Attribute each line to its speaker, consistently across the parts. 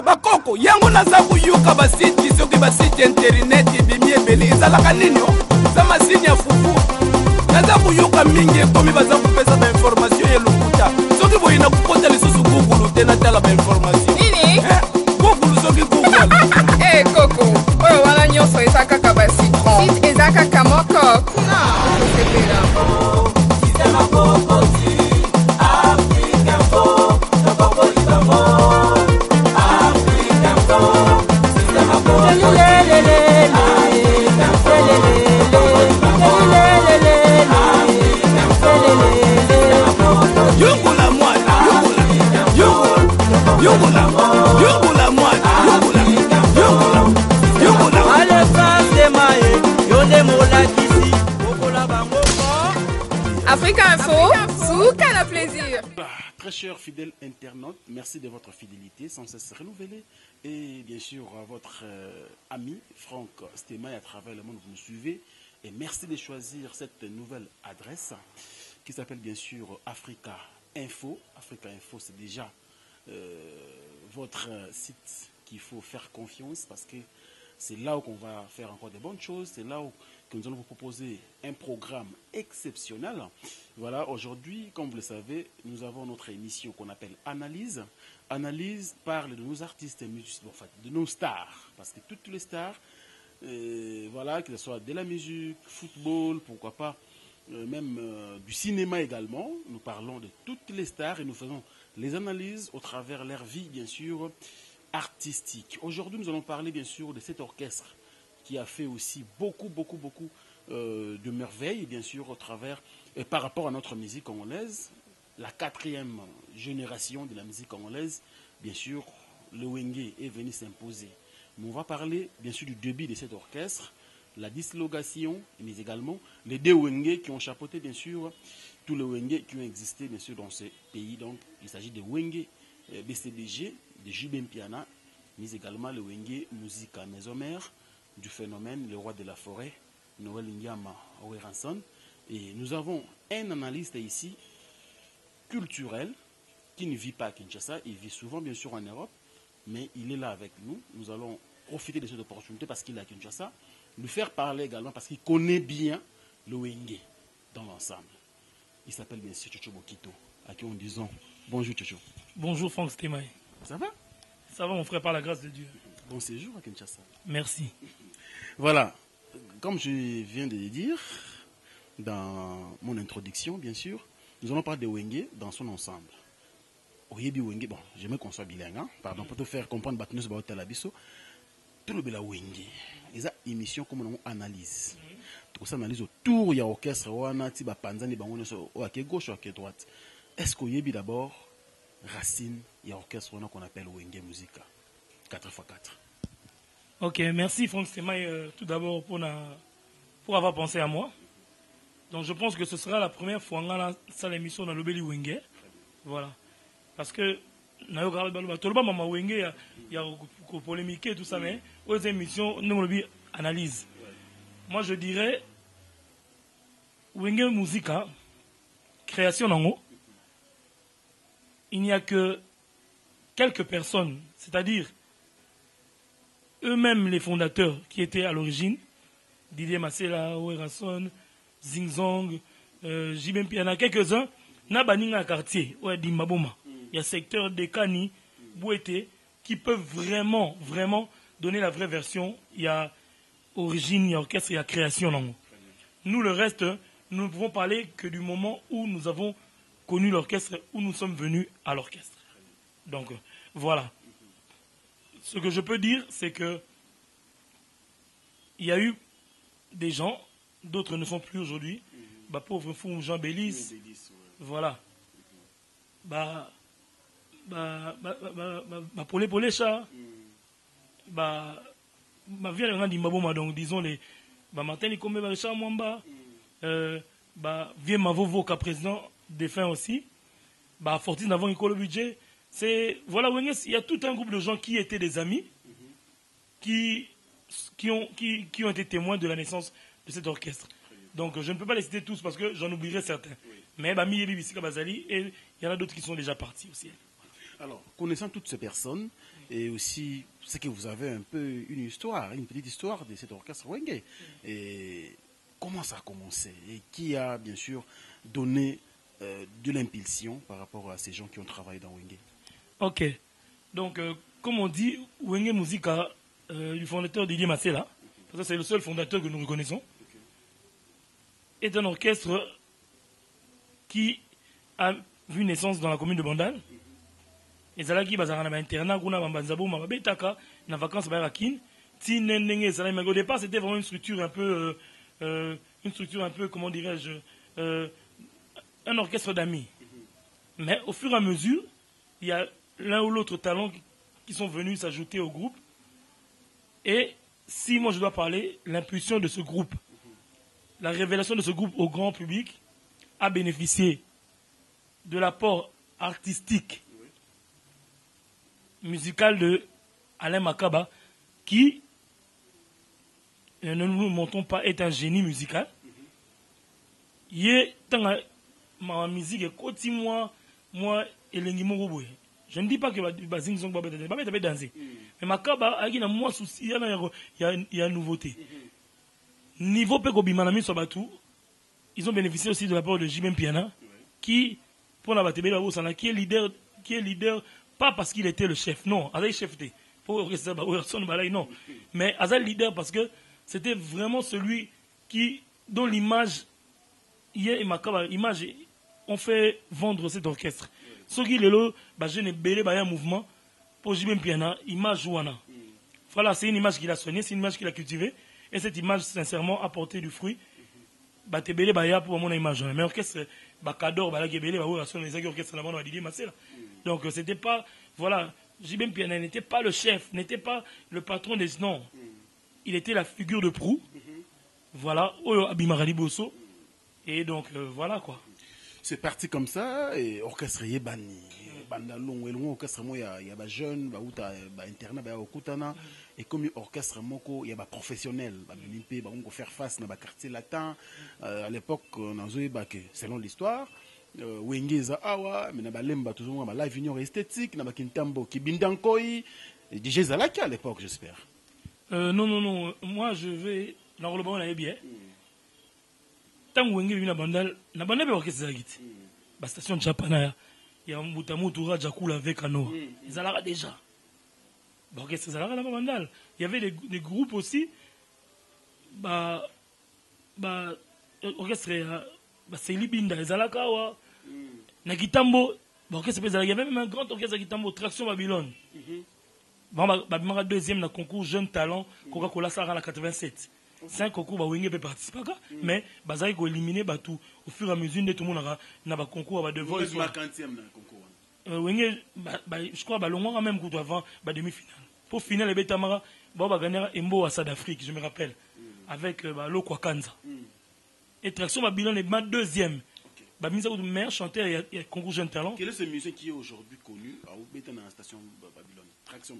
Speaker 1: bakoko yango naza kuyuka basiti soki basiti internet ebimi ebele ezalaka nini za masini ya fufu naza kuyuka mingi ekomi baza kopesa bainformation ya lokuta soki boyina kokota lisusu google te natala bainformation nini google soki google
Speaker 2: koko oyo wana nyonso eza kaka basitron site eza kaka moko kuna okosepela Africa Info, Souka la plaisir.
Speaker 3: Très chers fidèles internautes, merci de votre fidélité sans cesse renouvelée. Et bien sûr, à votre ami Franck Stémaille à travers le monde, vous nous suivez. Et merci de choisir cette nouvelle adresse qui s'appelle bien sûr Africa Info. Africa Info, c'est déjà votre site qu'il faut faire confiance parce que c'est là où on va faire encore de bonnes choses. C'est là où que nous allons vous proposer un programme exceptionnel. Voilà, aujourd'hui, comme vous le savez, nous avons notre émission qu'on appelle Analyse. Analyse parle de nos artistes et musiciens, enfin, de nos stars. Parce que toutes les stars, voilà, que ce soit de la musique, football, pourquoi pas, même du cinéma également. Nous parlons de toutes les stars et nous faisons les analyses au travers leur vie, bien sûr, artistique. Aujourd'hui, nous allons parler, bien sûr, de cet orchestre qui a fait aussi beaucoup de merveilles, bien sûr, au travers, et par rapport à notre musique congolaise, la 4e génération de la musique congolaise, bien sûr, le Wenge est venu s'imposer. Mais on va parler, bien sûr, du début de cet orchestre, la dislocation, mais également les deux Wenge qui ont chapeauté, bien sûr, tous les Wenge qui ont existé, bien sûr, dans ce pays. Donc, il s'agit de Wenge BCDG, de Jubem Piana, mais également le Wenge Musica Mésomère, du phénomène le roi de la forêt, Noël Nyama Oweranson. Et nous avons un analyste ici, culturel, qui ne vit pas à Kinshasa, il vit souvent bien sûr en Europe, mais il est là avec nous. Nous allons profiter de cette opportunité parce qu'il est à Kinshasa, lui faire parler également parce qu'il connaît bien le Wenge dans l'ensemble. Il s'appelle bien sûr Tchotcho Bokito, à qui on disons bonjour Tchotcho.
Speaker 4: Bonjour Franck Stémaille.
Speaker 3: Ça va?
Speaker 4: Ça va mon frère, par la grâce de Dieu.
Speaker 3: Bon séjour à Kinshasa.
Speaker 4: Merci.
Speaker 3: Voilà, comme je viens de le dire dans mon introduction, bien sûr, nous allons parler de Wenge dans son ensemble. Oyebi Wenge, bon, j'aimerais qu'on soit bilingue, hein? Pardon, pour te faire comprendre, Batnus Baotalabiso, tout le bela Wenge. Ils ont une émission comme on analyse. Tout ça analyse autour, il y a orchestre, on a tiba panzani, on a qui gauche, on a qui droite. Est-ce qu'Oyebi d'abord, racine, il y a orchestre qu'on appelle Wenge Musica 4x4.
Speaker 4: Ok, merci Franck Stémaille tout d'abord pour avoir pensé à moi. Donc je pense que ce sera la première fois dans la salle émission dans le Beli Wenge. Voilà. Parce que tout le monde m'a Wenge, il y a polémique et tout ça, mais aux émissions, nous avons analyse. Moi je dirais Wenge Musica, création en haut. Il n'y a que quelques personnes, c'est-à-dire eux-mêmes les fondateurs qui étaient à l'origine, Didier Massela, Oweranson, Zingzong, Jibem Piana, quelques-uns, n'a baninga quartier, Dimbaboma. Il y a secteur de Kani, Bouete, qui peuvent vraiment donner la vraie version. Il y a origine, il y a orchestre, il y a création. Nous, le reste, nous ne pouvons parler que du moment où nous avons connu l'orchestre, où nous sommes venus à l'orchestre. Donc, voilà. Ce que je peux dire, c'est que il y a eu des gens, d'autres ne sont plus aujourd'hui. Bah, pauvre fou Jean Bélis, voilà. Pour les chats, ma vie elle dit donc disons les matin il comme les chats mwamba, vieux mavovo qu'à président défunt aussi, Fortune avant il le budget. C'est voilà, il y a tout un groupe de gens qui étaient des amis, qui ont été témoins de la naissance de cet orchestre. Donc je ne peux pas les citer tous parce que j'en oublierai certains. Mais Bami et Bibisika Bazali, et il y en a d'autres qui sont déjà partis aussi.
Speaker 3: Alors, connaissant toutes ces personnes, Et aussi, c'est que vous avez un peu une histoire, une petite histoire de cet orchestre Wenge. Et comment ça a commencé? Et qui a, bien sûr, donné de l'impulsion par rapport à ces gens qui ont travaillé dans Wenge?
Speaker 4: Ok. Donc, comme on dit, Wenge Musica, du fondateur Didier Massela, parce que c'est le seul fondateur que nous reconnaissons, est un orchestre qui a vu naissance dans la commune de Bandal. Et c'est là qu'il y a un internat, il y a un banzabo, il y a des vacances à Kin. Au départ, c'était vraiment une structure un peu, comment dirais-je, un orchestre d'amis. Mais au fur et à mesure, il y a l'un ou l'autre talent qui sont venus s'ajouter au groupe. Et si moi je dois parler, l'impulsion de ce groupe, la révélation de ce groupe au grand public a bénéficié de l'apport artistique, musical de Alain Makaba, qui, ne nous mentons pas, est un génie musical. Il est dans ma musique, moi, et l'engimoro. Je ne dis pas que Bazing Zong va danser. Mais Makaba, il y a moins souci, il y a une nouveauté. Niveau Pekobimanami Sobatou, ils ont bénéficié aussi de l'apport de Jimem Piana, qui, pour la Batébé, qui est leader, pas parce qu'il était le chef, non, Azaï chef était, non, mais Azaï leader parce que c'était vraiment celui dont l'image, hier et Makaba, l'image, ont fait vendre cet orchestre. Ce qui est là, je n'ai pas un mouvement pour Jimem Piana, image Ouana. Voilà, c'est une image qu'il a soignée, c'est une image qu'il a cultivée. Et cette image, sincèrement, a porté du fruit. Batebele Baya pour mon image. Mais l'orchestre, Bakador, Balakebele, les orchestres là-bas, on va dire Massela. Donc, c'était pas. Voilà, Jibem Piana n'était pas le chef, n'était pas le patron des. Non. Il était la figure de proue. Voilà, Oyo Abimarali Bosso. Et donc, voilà quoi.
Speaker 3: C'est parti comme ça, et orchestre Yebani. Bandalong, et orchestre, il y a des jeunes, des internats, des okutana. Et comme orchestre moko, il y a des professionnels, qui vont faire face dans les quartiers latins. À l'époque, on a vu que selon l'histoire, Wengeza Awa, mais na lemba toujours la live union esthétique, na Kintambo qui bindankoi, DJ Zalaki à l'époque, j'espère.
Speaker 4: Non. Moi, je vais dans le bon on bien. Tant que Wenge vient na bandal orchestre Zagit. La station de Japana, il y a un Mutamutura Jakula avec Ano. Ils allaient déjà. Orchestre Zalaka là bandal. Il y avait des groupes aussi. Orchestre c'est Libinda, Zalaka wa. Na Kitambo, orchestre il y avait même un grand orchestre à Kitambo, Traction Babylone. Deuxième dans le concours Jeune Talent, Coca-Cola Sahara la 87. 5 concours, Wenge peut participer, mais Bazaï ko éliminé tout au fur et à mesure de tout le monde na ba concours de voix.
Speaker 3: C'est ma 40e concours.
Speaker 4: Wenge je crois long même coup avant demi-finale. Pour finale les Betamara, ba gagner Embo à South Afrique, je me rappelle, avec Lokwa Kanza. Et Traction Babylone est ma deuxième. Mise au meilleur chanteur et concours Jeune Talent.
Speaker 3: Quel est ce musée qui est aujourd'hui connu à la station Babylone? Traction.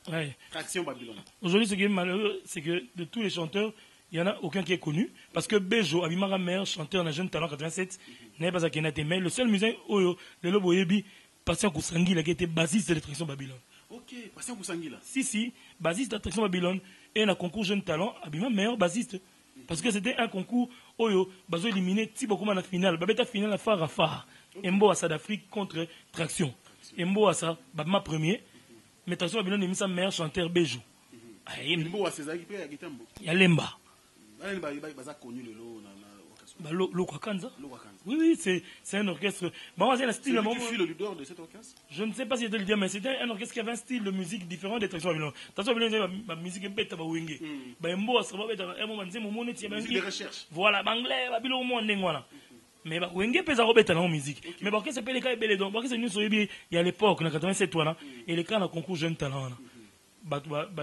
Speaker 4: Ouais.
Speaker 3: Traction Babylone.
Speaker 4: Aujourd'hui, ce qui est malheureux, c'est que de tous les chanteurs, il n'y en a aucun qui est connu. Parce que Bejo, Abimara Mer, chanteur dans Jeune Talent 87, n'est pas à Kenate. Mais le seul musée, le Lobo Yebi, Patient Kousangui, qui était bassiste de Traction Babylone.
Speaker 3: Ok, Patient Kousangui là.
Speaker 4: Si, bassiste de Traction Babylone. Et dans le concours Jeune Talent, Abimara Mer, bassiste. Parce que c'était un concours, Bazo éliminé, Thibaut Kouma la finale. Babeta finale, la phare à phare. Embo à South Afrique contre Traction. Embo à ça, Babma premier. Mais Traction Babylone est mis sa meilleure chanteur Bejo.
Speaker 3: Embo à César qui peut y a Gitambo.
Speaker 4: Il y a Lemba.
Speaker 3: Baza connu le lot.
Speaker 4: Lokwa Kanza. Oui, c'est un orchestre. C'est un style.
Speaker 3: C'est qui fut le leader de cet orchestre?
Speaker 4: Je ne sais pas si c'était le dire, mais c'était un orchestre qui avait un style de musique différent des Traction Babylone. Traction Babylone, la musique est bête à Wenge. Embo à ça, musique
Speaker 3: de recherche.
Speaker 4: Voilà, Banglais, Babylone, Mondengwana. Mais Wenge pesa robeta na musique. Mais parce que c'est pas les cas belé donc parce que c'est nous soyebi il y a l'époque en 87 et les cas na concours Jeune Talent.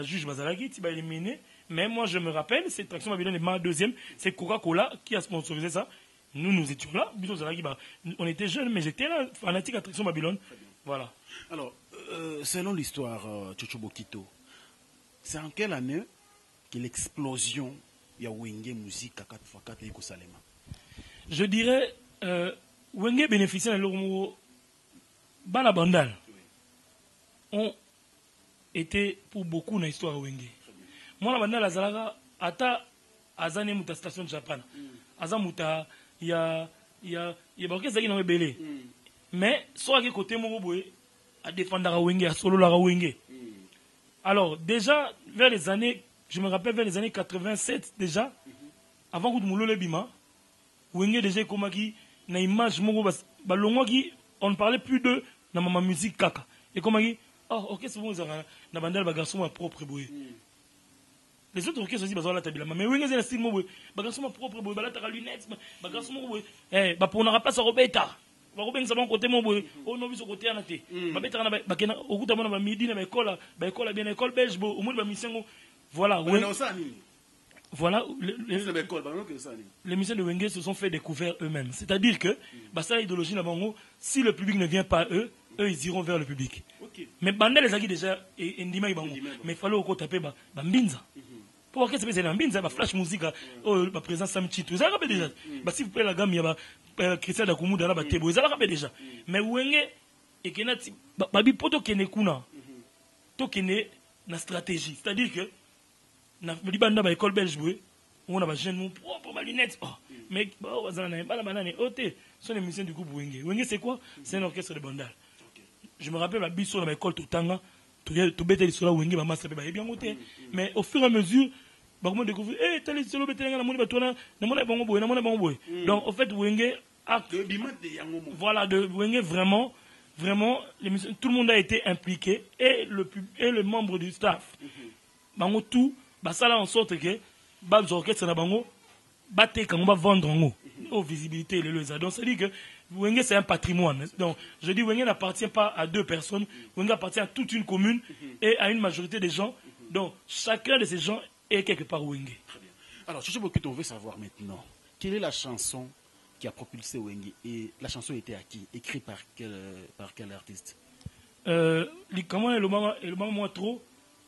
Speaker 4: Juge Bazalaki tu vas éliminer. Mais moi je me rappelle, c'est Traction Babylone est ma deuxième, c'est Coca-Cola qui a sponsorisé ça. Nous étions là, on était jeunes mais j'étais là fanatique à Traction Babylone. Voilà.
Speaker 3: Alors selon l'histoire Tchotchobokito, c'est en quelle année que l'explosion il y a Wenge musique à 4x4 et Kosalema?
Speaker 4: Je dirais, Wenge bénéficie de l'ormo Banabandal. était pour beaucoup dans l'histoire Wenge. Moi, la bande Zalaga, ata azane muta station de Japan. Aza muta, il y a orchestre qui n'a pas belé. Mais, soit que côté Moboboé, à défendre la Wenge, à solo la Wenge. Alors, déjà, vers les années, je me rappelle vers les années 87, déjà, avant que Moulole Bima, Wenge déjà comme qui, na image Mobo, on ne parlait plus de na ma musique kaka. Et comme qui, oh, ok, c'est bon, na bandel bagarson ma propre boy. Les autres orchestres aussi, la tabila. Mais Wenge c'est le style Mobo, bagarson ma propre boy, balata lunettes, bagarson Mobo. Eh, bah pour on n'aura pas sa robeta. Robin ça bon côté Mobo, on n'a vu ce côté anaté. Babeta na bakena, au coup d'abord na midi na école bien école belge, au moins ba mission. Voilà. Voilà, les musiciens de Wenge se sont fait découvrir eux-mêmes. C'est-à-dire que, ça l'idéologie, si le public ne vient pas eux, ils iront vers le public. Okay. Mais Bandel les a dit déjà, mais il fallait au taper Mbinza. Pour que c'est un Mbinza, flash musique, la présence Sam Chitou, ça rappelle déjà. Si vous prenez la gamme, il y a Christian Dakoumou dans la Tebo, ça rappelle déjà. Mais Wenge, et Kenati, Babi Poto Kene Kuna, Tokene, na stratégie. C'est-à-dire que, na libanda ba école belge boué on a ba jeune mon propre ma lunette mais on va la banane oté sont les musiciens du groupe Wenge c'est quoi c'est un orchestre de bandal je me rappelle la biso dans ma école tout tanga tout bête sur la Wenge ma master ba bien oté mais au fur et à mesure ba comment découvrir tel solo bête na moni ba tona na mona bon boy donc en fait Wenge a voilà de Wenge vraiment tout le monde a été impliqué et le membre du staff bango tout ça là en sorte que les orchestres na bango batte quand on va vendre en haut aux visibilité les lois donc ça dit que Wenge c'est un patrimoine donc je dis Wenge n'appartient pas à deux personnes Wenge appartient à toute une commune et à une majorité des gens donc chacun de ces gens est quelque part Wenge.
Speaker 3: Très bien. Alors Chocho Bokito, on veut savoir maintenant quelle est la chanson qui a propulsé Wenge et la chanson était à qui, écrite par quel artiste?
Speaker 4: Comment est le moment moi trop.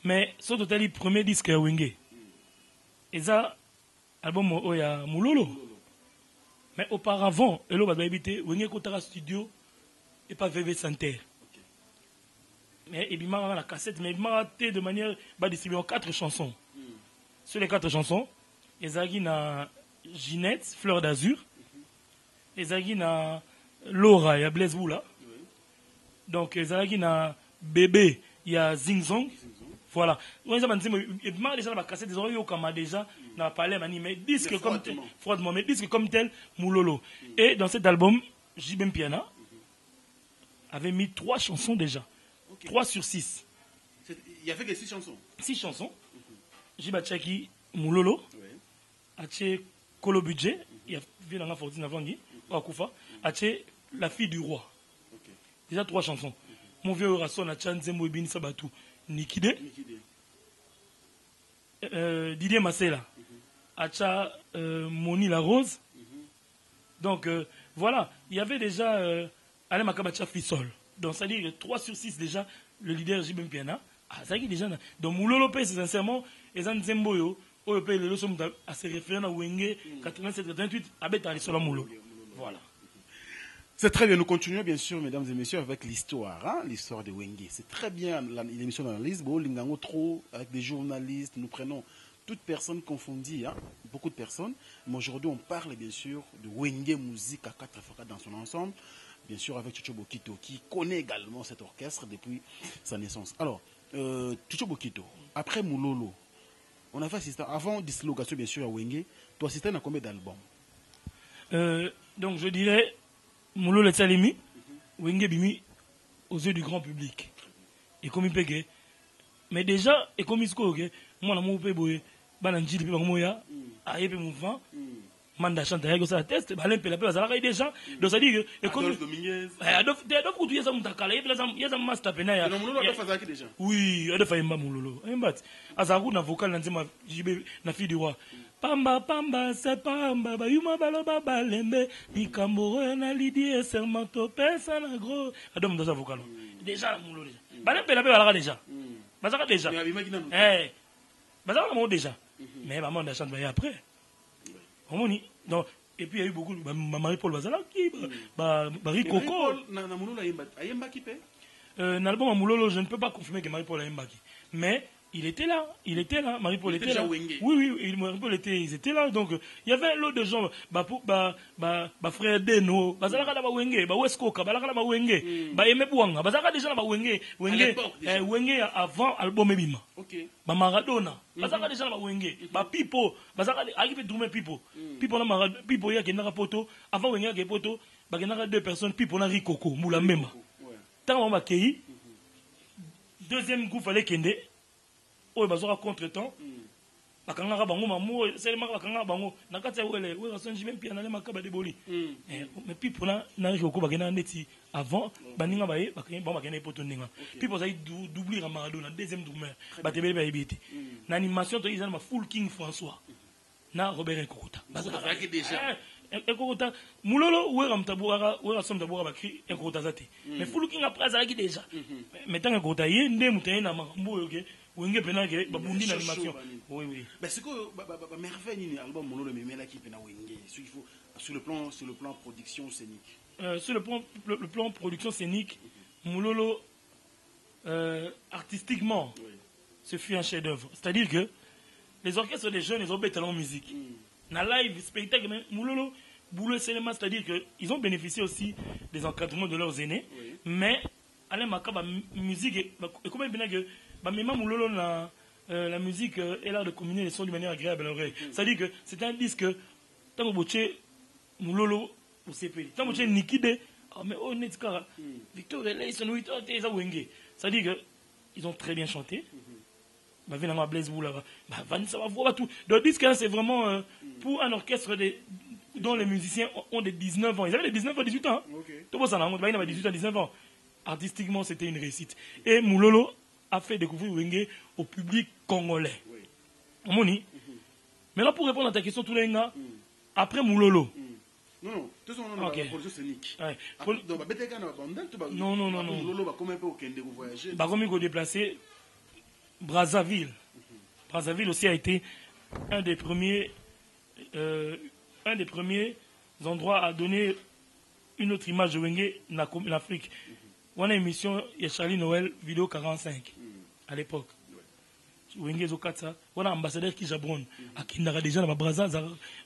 Speaker 4: Mais ce total le premier disque à Wenge. Et ça, album Oya Moulolo. Mais auparavant, il y a habité Wenge Kotara Studio et pas VV Santerre. Mais il m'a la cassette, mais il m'a raté de manière distribuer 4 chansons. Sur les 4 chansons, il y a Ginette, Fleur d'Azur. Il y a Laura, il y a Blaise Boula. Donc il y a Bébé, il y a Zing Zong. Voilà. On a déjà la cassette des oreilles comme déjà n'a parlé mais disque comme tel froidement mais disque comme tel Moulolo. Et dans cet album Jibem Piana avait mis 3 chansons déjà. 3 sur 6.
Speaker 3: Il y avait que 6 chansons.
Speaker 4: 6 chansons. Jibachaki Moulolo. Ache Kolo Budget, il y a vu dans la fortune avant Guy Akufa, Ache La fille du roi. Déjà 3 chansons. Mon vieux Rasson a Chan Zembo Ibini Sabatou. Nikide, Didier Massela, Acha Moni La Rose. Donc voilà, il y avait déjà Alain Makabacha Fissol. Donc ça dit 3 sur 6 déjà, le leader Jibem Piana. Ah, ça dit déjà. Donc Moulolo P, c'est sincèrement, et Zanzemboyo, Oyope, le leçon à se référer à Wenge 87-88, Abeta Alisola Moulo. Voilà.
Speaker 3: C'est très bien, nous continuons bien sûr, mesdames et messieurs, avec l'histoire, hein, l'histoire de Wenge. C'est très bien l'émission d'analyse, trop avec des journalistes, nous prenons toutes personnes confondues, hein, beaucoup de personnes. Mais aujourd'hui, on parle bien sûr de Wenge Musique à 4x4 dans son ensemble, bien sûr avec Chocho Bokito, qui connaît également cet orchestre depuis sa naissance. Alors, Chocho Bokito, après Moulolo, on a fait assistant, avant dislocation bien sûr à Wenge, tu as assisté à combien d'albums?
Speaker 4: Donc je dirais... Moulo le Salemi, Wenge Bimi aux yeux du grand public. Et comme il peut, mais déjà, et comme il se cogne, moi, la mou péboé, bananji, depuis Moya, aïe, mon vent, manda chante, aïe, ça teste, balin, la paix, ça l'a déjà. Donc ça dit que, et comme. Adolphe, tu y as un takala, il y a un master penaya. Oui, il y a des failles, Moulolo. Un bat. Azarou, n'a vocal, n'a fille du roi. Pamba pamba se pamba ba yuma baloba balembe ikamboro na lidi e sermento pesa na gros adom dans vocal déjà mon déjà balembe la bala déjà bazaka déjà bazaka mon déjà mais maman on a chanté après on donc et puis il y a eu beaucoup Marie Paul Bazala qui Marie Coco
Speaker 3: na mulo la yemba ayemba qui paie
Speaker 4: l'album à Moulolo, je ne peux pas confirmer que Marie-Paul a Mbaki. Mais il était là, Marie-Paul était là. Oui, Marie-Paul était, ils étaient là. Donc, il y avait un lot de gens, frère Deno, Bazalaka la Wenge, Weskoka, Balaka la Wenge, Emebuanga, Bazalaka déjà la Wenge avant album Ebima. Maradona, Bazalaka déjà la Wenge, Pipo, Bazalaka, arrive Doumé Pipo. Pipo na Maradona, Pipo ya Kenara Poto, avant Wenge ya Poto, Bagenara deux personnes, Pipo na Rikoko, Moula Mema. Tant on m'a accueilli, deuxième groupe fallait Kende. Oh, bazora contre-temps. Bakanga bango mamu, c'est le bakanga bango. Nakati wele, we rason jimem pia na le makaba de boli. Mais puis pour na riko bagena neti avant baninga bae bakena poto ninga. Puis pour ça doubler à Maradona deuxième drummer. Batebele ba ebiti. Na animation to izana ma full King François. Na Robert Ekouta. Bazora déjà. Ekouta mulolo we ramtabura we rason tabura bakri Ekouta zate. Mais full King après ça qui déjà. Mais tant Ekouta ye ndé mutaye na mambo OK. Oui, l'animation. Oui.
Speaker 3: C'est que merveille ni album Moulolo mais là qui pena Wenge. Sur le plan production scénique.
Speaker 4: Sur le plan production scénique, Moulolo artistiquement, ce fut un chef-d'œuvre. C'est-à-dire que les orchestres des jeunes, ils ont talent en musique. Dans live spectacle, Moulolo boulot cinéma, c'est-à-dire qu'ils ont bénéficié aussi des encadrements de leurs aînés, mais Alain Makaba musique et comment bien que même Moulolo la musique est là de combiner les sons d'une manière agréable à l'oreille. C'est-à-dire que c'est un disque tant que Moulolo au CP, tant que Nikide, mais honnête car Victor Relay son 8 ans t'es à Wenge. C'est-à-dire que ils ont très bien chanté. Bah venez Blaise Boula, bah Vanessa va voir tout. Le disque là c'est vraiment pour un orchestre dont les musiciens ont des 19 ans. Ils avaient des 19 ans, 18 ans. Tout ça là, il avait 18 ans, 19 ans. Artistiquement c'était une réussite. Et Moulolo a fait découvrir Wenge au public congolais. Moni. Maintenant, pour répondre à ta question, tous les gars, après Moulolo.
Speaker 3: Non, tout ça, on a une production scénique.
Speaker 4: Non.
Speaker 3: Moulolo va comment peut voyager.
Speaker 4: Comme il faut déplacer, Brazzaville. Brazzaville aussi a été un des premiers endroits à donner une autre image de Wenge en Afrique. On a une émission, il y a Charlie Noël, vidéo 45, à l'époque. Wenge Zokatsa, on a un ambassadeur qui jabronne, à Kindara déjà dans ma Brazza,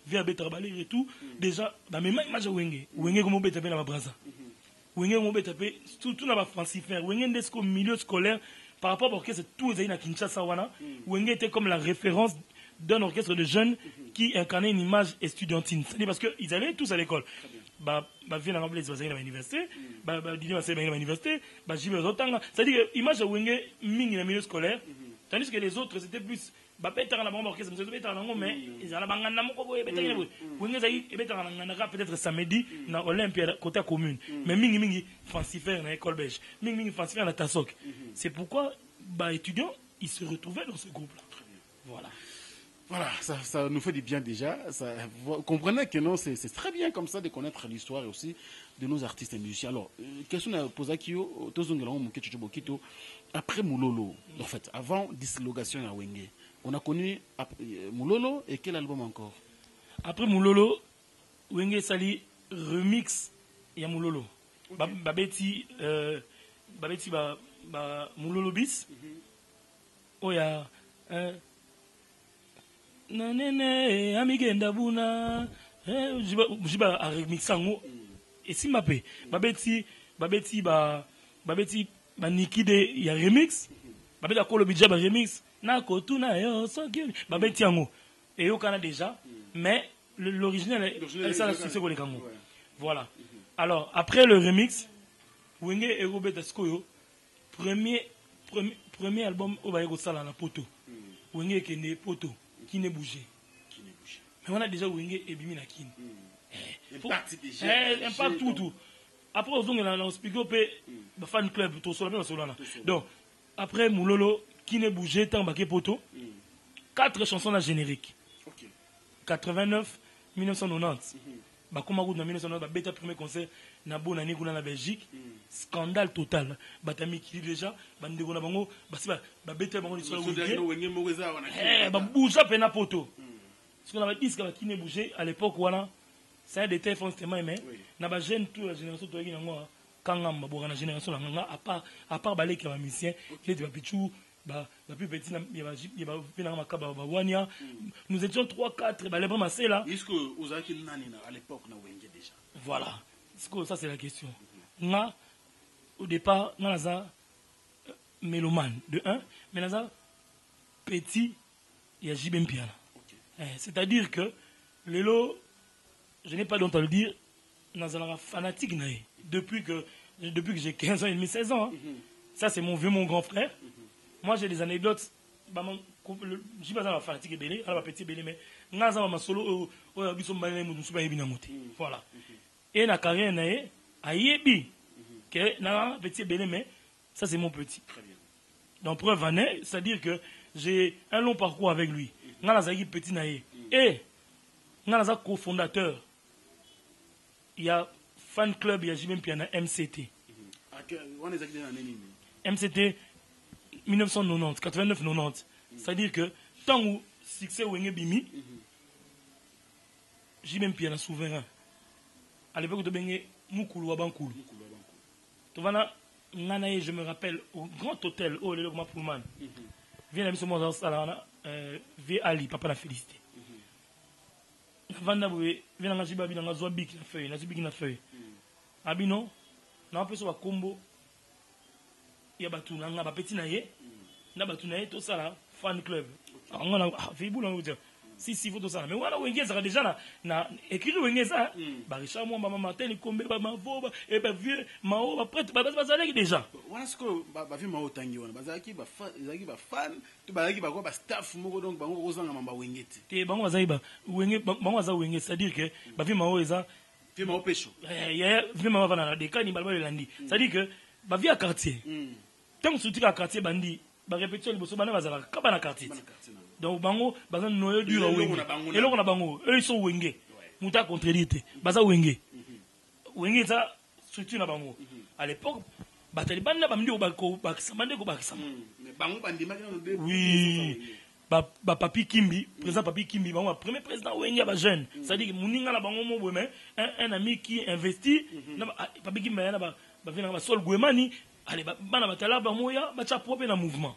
Speaker 4: via Betrabalé et tout. Déjà, dans mes mains, image de Wenge. Wenge comme on peut taper dans ma Brazza. Wenge comme on peut taper, tout dans ma francifère. Wenge est au milieu scolaire, par rapport à l'orchestre, tous les à Kinshasa, Wenge était comme la référence d'un orchestre de jeunes qui incarnait une image estudiantine. C'est-à-dire parce qu'ils allaient tous à l'école. Viens à Blaise, à l'université, Didier à l'université, c'est-à-dire que l'image de Wenge ming dans le milieu scolaire, tandis que les autres c'était plus mais ils allaient peut-être samedi dans Olympia côté commune, mais mingi fancifère dans l'école belge, mingi fancifère dans Tassok. C'est pourquoi étudiants ils se retrouvaient dans ce groupe-là.
Speaker 3: Voilà, ça nous fait du bien déjà. Vous comprenez que non, c'est très bien comme ça de connaître l'histoire aussi de nos artistes et musiciens. Alors, question à poser à Kyo, après Moulolo, en fait, avant dislogation à Wenge, on a connu Moulolo et quel album encore?
Speaker 4: Après Moulolo, Wenge Sali remix et Moulolo. Babeti Moulolo bis. Oh ya. Nanene amigenda buna jiba a remixango et si mapé babeti Nikide ya remix babeti akolo bidja ba remix na kotuna yo soki babeti yango et yo kana déjà mais l'original est ça la succès ko kango. Voilà. Alors après le remix Wenge et Robert Skoyo premier album au Bayego Sala na poto Wenge kende poto qui n'est bougé. Mais on a déjà Wenge et Bimi Nakin. Impact tout. Après, on a expliqué au fan club, tout ça. Donc, après Moulolo, qui n'est bougé, tant baké poto, 4 chansons à générique. 89, 1990. Bakoma Goud en 1990, bêta premier concert, Nabo Nani Gouna na Belgique. Scandale total. Batami qui déjà, Bandego na bango, bêta bango l'histoire de bouge pena poto. Ce qu'on avait dit, c'est qu'il ne bougeait à l'époque, voilà. C'est un des téléphones, mais n'a pas gêné toute la génération de kanga mabora na génération nga à part balé qui va musicien qui était pichou ba plus petit il va venir makaba ba wania nous étions 3 4 balé ba masé là
Speaker 3: est-ce que vous avez qu'il nani à l'époque na wenge déjà
Speaker 4: voilà ça c'est la question nga au départ nga za mélomane de 1 mais naza petit il y a Jibem Piana c'est-à-dire que Lelo je n'ai pas d'autre à le dire naza fanatique naé depuis que j'ai 15 ans et demi 16 ans ça c'est mon vieux mon grand frère moi j'ai des anecdotes j'ai pas un fanatique belé alors petit belé mais naza ma solo o biso mbane mu nsuba yebi na moté voilà et na carrière naé ayebi que na petit belé mais ça c'est mon petit très bien donc preuve en est c'est-à-dire que j'ai un long parcours avec lui naza qui petit naé et naza cofondateur il y a fan club il y a Jibem Piana MCT MCT 1990 89-90 c'est-à-dire que tant où succès Wenge Bimi Jibem Piana souverain à l'époque de Bengue Mukulu Wabankulu Tovana Nanaye je me rappelle au grand hôtel au le Logma Pullman vient la mission moi salana V Ali papa la félicité Vanda Boué vient na Jibabi na zwa bik na feuille na zubik na feuille abino na peso ba combo ya batu na nga ba petit na ye na batu na ye to sala fan club ngana fibu na uja si faut to sala mais wana wengeza déjà na écrit wengeza ba Richard mo mama matin kombe ba mavoba et ba vieux mao ba prêtre ba bazalaki déjà
Speaker 3: wana sko ba vieux mao tangi wana bazalaki ba fan to bazalaki ba ko ba staff moko donc bango ko zanga mamba wengeti
Speaker 4: te bango bazali ba wenge bango baza wenge c'est-à-dire que ba vieux mao eza
Speaker 3: vieux mao pecho
Speaker 4: ya vieux mao va na dekani balba landi c'est-à-dire que ba vieux quartier tant que tu quartier bandi ba répétition liboso bana bazala ka bana quartier donc bango baza noyo du wenge et là on a bango eux ils sont wenge muta contredite baza wenge wenge ça structure na bango à l'époque bataliban na bamdi ba samande ko ba sama
Speaker 3: mais bango bandima
Speaker 4: oui ba papi Kimbi président papi Kimbi bango premier président wenge ba jeune ça dit que muninga na bango mo mais un ami qui investit na papi Kimbi na ba vina ba sol Gwemani allez bana batala ba moya ba cha propre na mouvement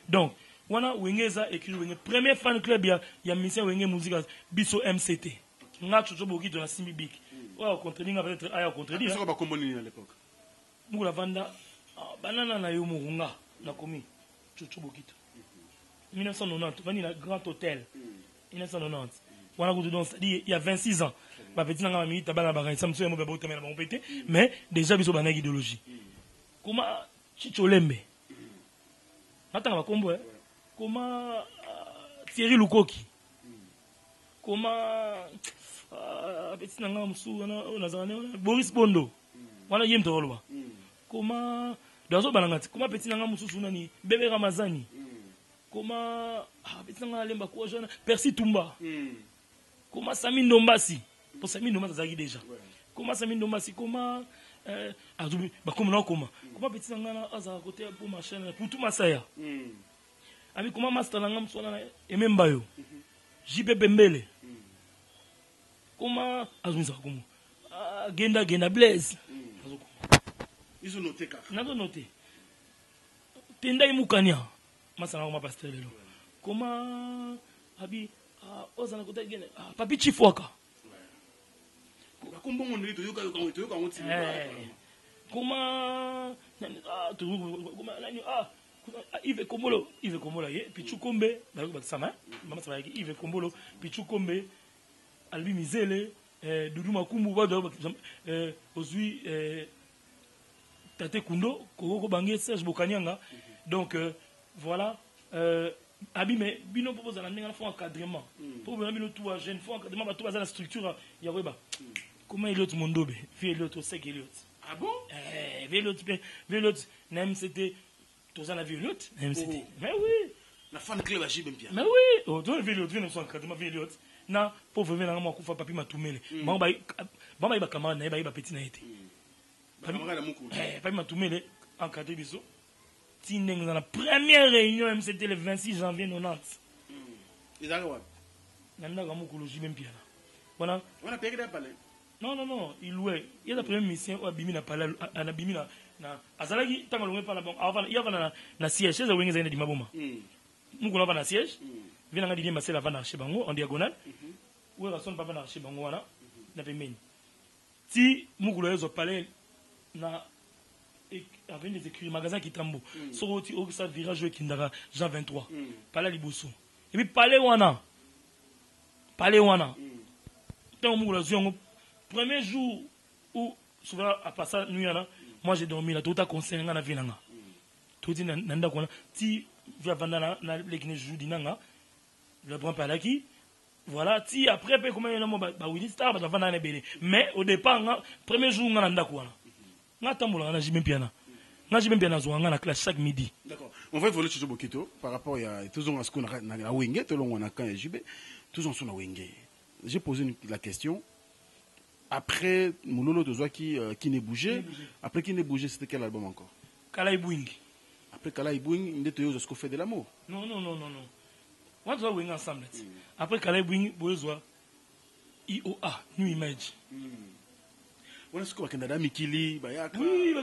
Speaker 4: donc wana wengeza écrit wenge premier fan club ya mission wenge musique biso MCT nga chocho boki to na simbi big wa contredire peut-être aya contredire
Speaker 3: ça ba komboni à l'époque
Speaker 4: mukula vanda banana na yo mugunga na komi chocho boki 1990 vani na grand hôtel 1990 wana ko donc c'est-à-dire il y a 26 ans ba petit nga mami tabana ba kanisa mso ya mo ba botamela ba mpete mais déjà biso bana idéologie comment Chicholembe attends va combo comment Thierry Lukoki comment petit nanga musu na zane Boris Bondo wana yem tolwa comment dazo banangati comment petit nanga musu nani Bébé Ramazani comment petit nanga lemba ko jeune Percy Tumba comment Sami Ndombasi pour Sami Ndombasi zaki déjà comment Sami Ndombasi comment azubi bakoma na comment petit nanga aza côté pour ma chaîne pour tout masaya ami comment master nanga msona ememba yo JP Bembele comment azunza komo genda Blaise
Speaker 3: ils ont noté car
Speaker 4: nazo noté tenda imukania masana ko ma pasteur lelo comment abi ozana côté genda papi Chifwaka
Speaker 3: comment
Speaker 4: Yves Kombolo ye Pichu Kombe baloko sama mama sama Yves Kombolo Pichu Kombe Albi Mizele Doudou Makumbu bado ozui Tate Kundo Koko Bange Serge Bokanyanga donc voilà abime bino propose la ndenge font encadrement pour bino tout jeune font encadrement ba tout bazala structure ya weba comment Eliot Mondobe vie Eliot au sec Eliot
Speaker 3: ah bon
Speaker 4: Eliot même c'était tous la Eliot même c'était mais oui
Speaker 3: la fan club à Jibem Piana
Speaker 4: mais oui oh toi Eliot vient son encadrement Eliot na pour venir na moi ko fa papi matumele ba ba camarade na ba petit na été
Speaker 3: camarade mukulu
Speaker 4: papi matumele encadré biso dans la première réunion, même c'était le 26 janvier 90.
Speaker 3: Ils arrivent.
Speaker 4: Nanda Gamukulu Jibem Piana. Voilà.
Speaker 3: On a payé des palais.
Speaker 4: Non, il louait. Il y a la première mission où Abimi n'a pas là, Abimi n'a. Azalaki, tant qu'on pas la banque, il y a un siège, c'est un siège de Maboma. Nous avons un siège, il y a un siège, c'est la vanne Archibango, en diagonale. Où est la sonne pas vanne Archibango, là, la féminine. Si nous avons un palais, avec des écrits, magasins qui tambou, sorti au stade virage qui n'a Jean 23, palais Libousou. Et puis palais Wana. Tant que nous avons premier jour où souvent à passer nuit moi j'ai dormi là tout à conseil na vie nanga tout dit nanda kona ti via vandana na lekine jour dinanga le prend pas là qui voilà ti après pe comment na mo ba Willy Star ba vandana na belé mais au départ nga premier jour nga nanda kona nga tambola na jimé piana zo nga na classe chaque midi.
Speaker 3: D'accord, on va voler Chicho Bokito par rapport à tous on a ce qu'on a na wenge tout long on a quand JB tous on sont na wenge. J'ai posé la question. Après Moulolo Tozwa qui n'est bougé. Après qui n'est bougé, c'était quel album encore?
Speaker 4: Kalai Bouing.
Speaker 3: Après Kalai Bouing, il était au fait de l'amour.
Speaker 4: Non. On doit jouer ensemble. Après Kalai Bouing, Bozoa, IOA, New Image.
Speaker 3: On a ce qu'on a Canada Mikili.
Speaker 4: Oui, il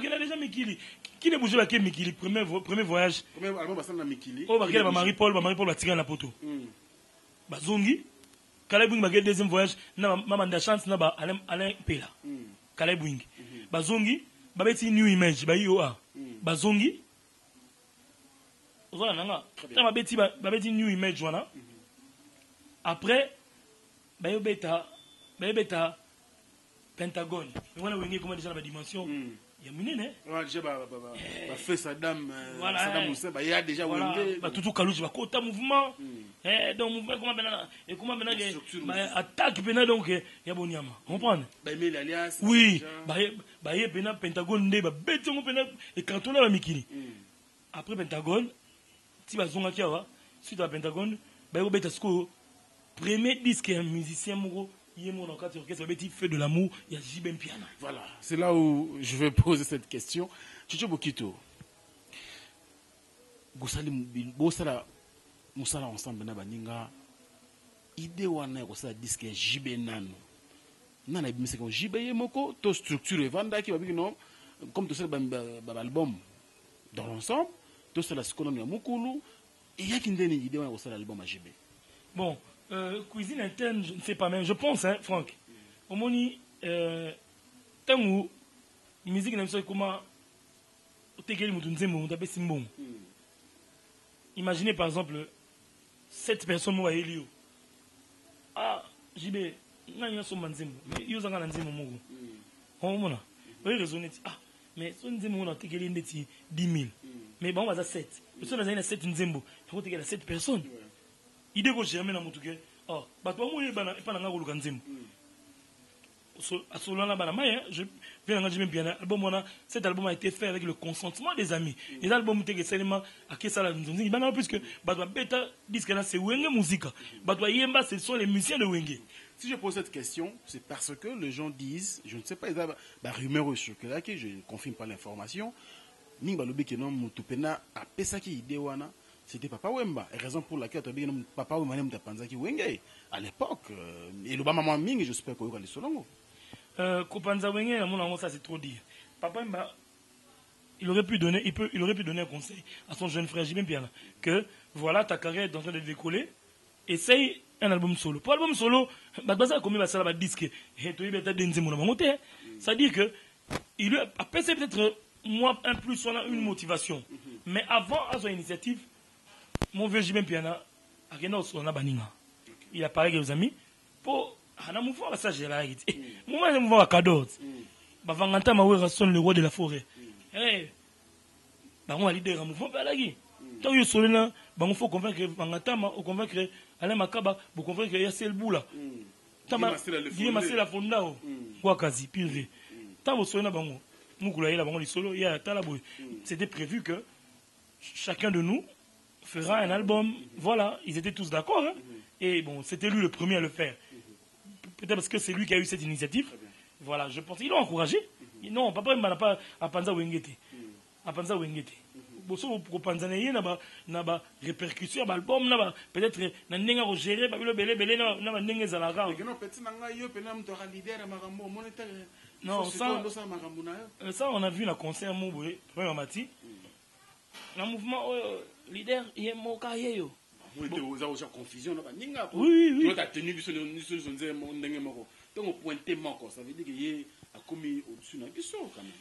Speaker 4: y a déjà Mikili. Qui n'est bougé avec Mikili? Premier voyage.
Speaker 3: Premier album, c'est Mikili.
Speaker 4: Oh, il y a Marie-Paul va tirer la poteau. Bazongi. Kalai Bouing bagay deuxième voyage na mama chance na ba Alain Pela. Kalai Bouing. Bazongi babeti New Image ba IOA. Bazongi Ozola nanga. Ta babeti New Image wana. Après bayobeta Pentagone. Wana wengi comment déjà la dimension. Il y a minene.
Speaker 3: Ouais, déjà ba fait Saddam Hussein ba ya déjà wenge.
Speaker 4: Ba tutu kaluji ba kota mouvement. Donc mouvement comment attaque pena donc ya boniama. Comprendre?
Speaker 3: Ba Emile Alias.
Speaker 4: Oui, ba ye pena Pentagone nde ba betongo pena et quand on a mikili. Après Pentagone, si ba zonga kiawa, suite à Pentagone, ba yo beta sko premier disque un musicien moko. Il y a mon orchestre qui fait de l'amour, il y a Jibem Piana.
Speaker 3: Voilà, c'est là où je vais poser cette question. Chicho Bokito, Gosali Bosala Moussala ensemble na baninga idée wana ko sa disque Jibé nano. Nana bimise ko Jibé moko to structure vanda ki babi non comme tout ça album dans l'ensemble, tout ça la skonomi ya mukulu et ya kindeni idée wana ko sa album à Jibé.
Speaker 4: Bon, cuisine interne, je ne sais pas, mais je pense, hein, Franck. Au moni, tant où musique n'a pas comment imaginez par exemple 7 personnes moi Elio. Ah, JB, n'a son manzemo, mais ils ont un manzemo mogo. On mona. Oui, raisonner. Ah, mais son nzemo on a tegeli ndeti 10 000. Mais bon, on va à 7. Le son a 7 nzembo. Il faut tegeli 7 personnes. Idée que j'ai amené dans mon truc. Oh, bah toi moi bana pas na ngolu kanzemu. Solana bana maya, je viens d'engager même bien album on a cet album a été fait avec le consentement des amis. Et l'album était seulement à qui ça la nzonzi bana puisque bah toi beta disque là c'est Wenge musique. Bah toi yemba ce sont les musiciens de Wenge.
Speaker 3: Si je pose cette question, c'est parce que les gens disent, je ne sais pas, il y a des rumeurs sur que là, que je ne confirme pas l'information, Nimba Lobi qui non mutupena a pesaki idée wana. C'était Papa Wemba. Et raison pour laquelle Papa Wemba n'a pas pensé Wenge à l'époque. Et le Bama Ming, j'espère qu'il y a des solongo.
Speaker 4: Kopanza Wenge, ça c'est trop dire. Papa Wemba, il aurait pu donner un conseil à son jeune frère Jibem Piana que voilà ta carrière est en train de décoller. Essaye un album solo. Pour l'album solo, Badbaza a commis la disque. C'est-à-dire que il lui a pensé peut-être moi un plus on a une motivation. Mais avant à son initiative. Mon vieux Jibem Piana, il a parlé aux amis pour un mouvement à ça, j'ai la réalité. Moi, je me vois à Kadot. Bavanganta Maoué sonne le roi de la forêt. Eh, on a l'idée d'un mouvement par la guille. Tant que je là, il faut convaincre Bavanganta, convaincre Alain Makaba, pour convaincre Yassel Boula. Tant que Massé la Fondao, Wakazi, pire. Tant que je là, c'était prévu que chacun de nous fera un album. Voilà, ils étaient tous d'accord. Hein? Et bon, c'était lui le premier à le faire. Peut-être parce que c'est lui qui a eu cette initiative. Voilà, je pense. Ils l'ont encouragé. Non, papa n'a pas à Panza Wengete. À Panza Wengete. boso kopanzana ye na ba répercussion ya ba album na ba peut-être na ndenge ko gérer ba bilo belé na ba ndenge zalaka
Speaker 3: non petit na nga yo pena mto ka leader makambo moneta
Speaker 4: non ça on a vu na concert mo boye premier mati na mouvement leader ye moka yeyo
Speaker 3: oui vous avez confusion na ba ninga
Speaker 4: oui
Speaker 3: tu as tenu biso nze ndenge moko donc pointé moko ça veut dire que ye a commis au-dessus na biso quand même.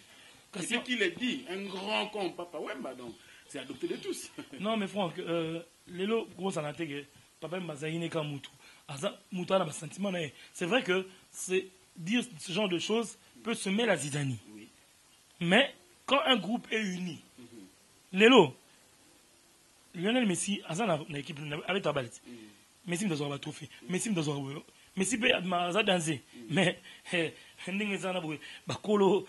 Speaker 3: C'est ce qu'il a dit, un grand con, Papa Wemba, donc c'est adopté de tous.
Speaker 4: Non, mais Franck, Lelo, gros anaté que Papa Wemba Zahine Kamutu, Mouta n'a pas sentiment. C'est vrai que dire ce genre de choses peut semer la zizanie.
Speaker 3: Oui.
Speaker 4: Mais quand un groupe est uni, Lelo, Lionel Messi, Azan l'équipe avec ta balle. Messi me doit trophée. Messi me doit Messi peut danser. Mais ndenge zana boye bakolo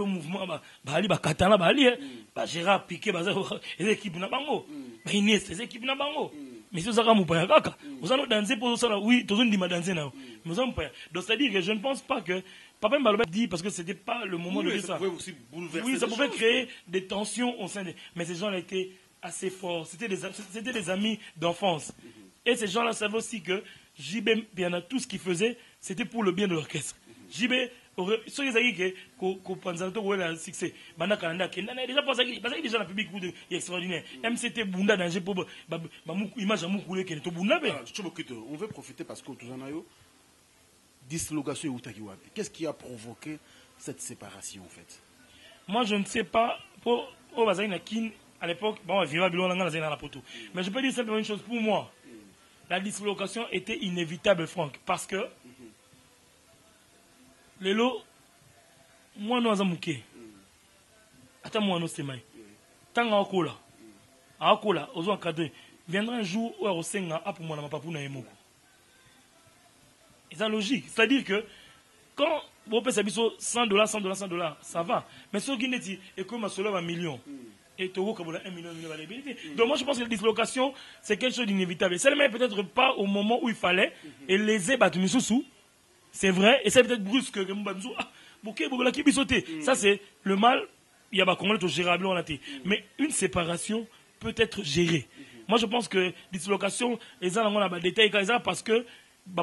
Speaker 4: mouvement bali bakatana bali ba Gérard Piqué baza équipe na bango ba Iniesta équipe na bango mais si ozaka mupaya kaka ozana danser pour ça oui tozo ndima danser na mais ozana mupaya donc c'est à dire que je ne pense pas que Papa Mbaloba dit parce que c'était pas le moment de dire ça oui ça pouvait créer des tensions au sein mais ces gens-là étaient assez forts c'était des amis d'enfance et ces gens-là savaient aussi que JB bien tout ce qu'il faisait c'était pour le bien de l'orchestre. JB aurait soyez que Panzanato aurait le succès. Banda Kananda qui n'a déjà pas ça déjà la public extraordinaire. MCT Bunda danger pour image à Moukoulé qui est au Bunda.
Speaker 3: On veut profiter parce que tout en a eu dislocation et Utakiwabi. Qu'est-ce qui a provoqué cette séparation en fait?
Speaker 4: Moi je ne sais pas pour Obazaïna Kin à l'époque bon vivant Bilon dans la poto. Mais je peux dire simplement une chose pour moi. La dislocation était inévitable Franck parce que Lelo, moi nous avons mouké. Attends moi nous c'est mai. Tant akola, ozo encadré. Viendra un jour où on senga a pour moi na papu na yemoko. C'est logique, c'est-à-dire que quand vous payez $100, ça va. Mais ce qui dit et comme solo 1 million et Togo comme 1 million de valabilité. Donc moi je pense que la dislocation c'est quelque chose d'inévitable. Seulement peut-être pas au moment où il fallait et les ébattumisusu. C'est vrai, et c'est peut-être brusque que ça c'est le mal, il y a pas gérable on a été. Mais une séparation peut être gérée. Moi je pense que dislocation, les gens ont des détails parce que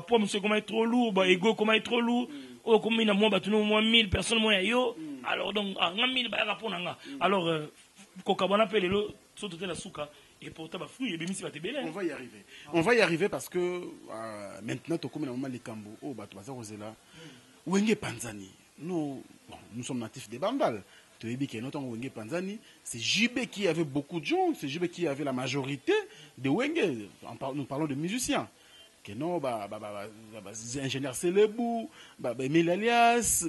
Speaker 4: pour monsieur comment est trop lourd, ego comment est trop lourd, oh comme il y a moins 1000 personnes moins yo, alors donc 1000 alors kokabana appelle le sauter la souka. Et pourtant,
Speaker 3: on va y arriver. On va y arriver parce que maintenant, comme on a les Cambo, Wenge Panzani. Nous sommes natifs des Bambal. Panzani, c'est JB qui avait beaucoup de gens, c'est JB qui avait la majorité de Wenge. Nous parlons de musiciens. Que non, ingénieur Célébou, Emile Alias,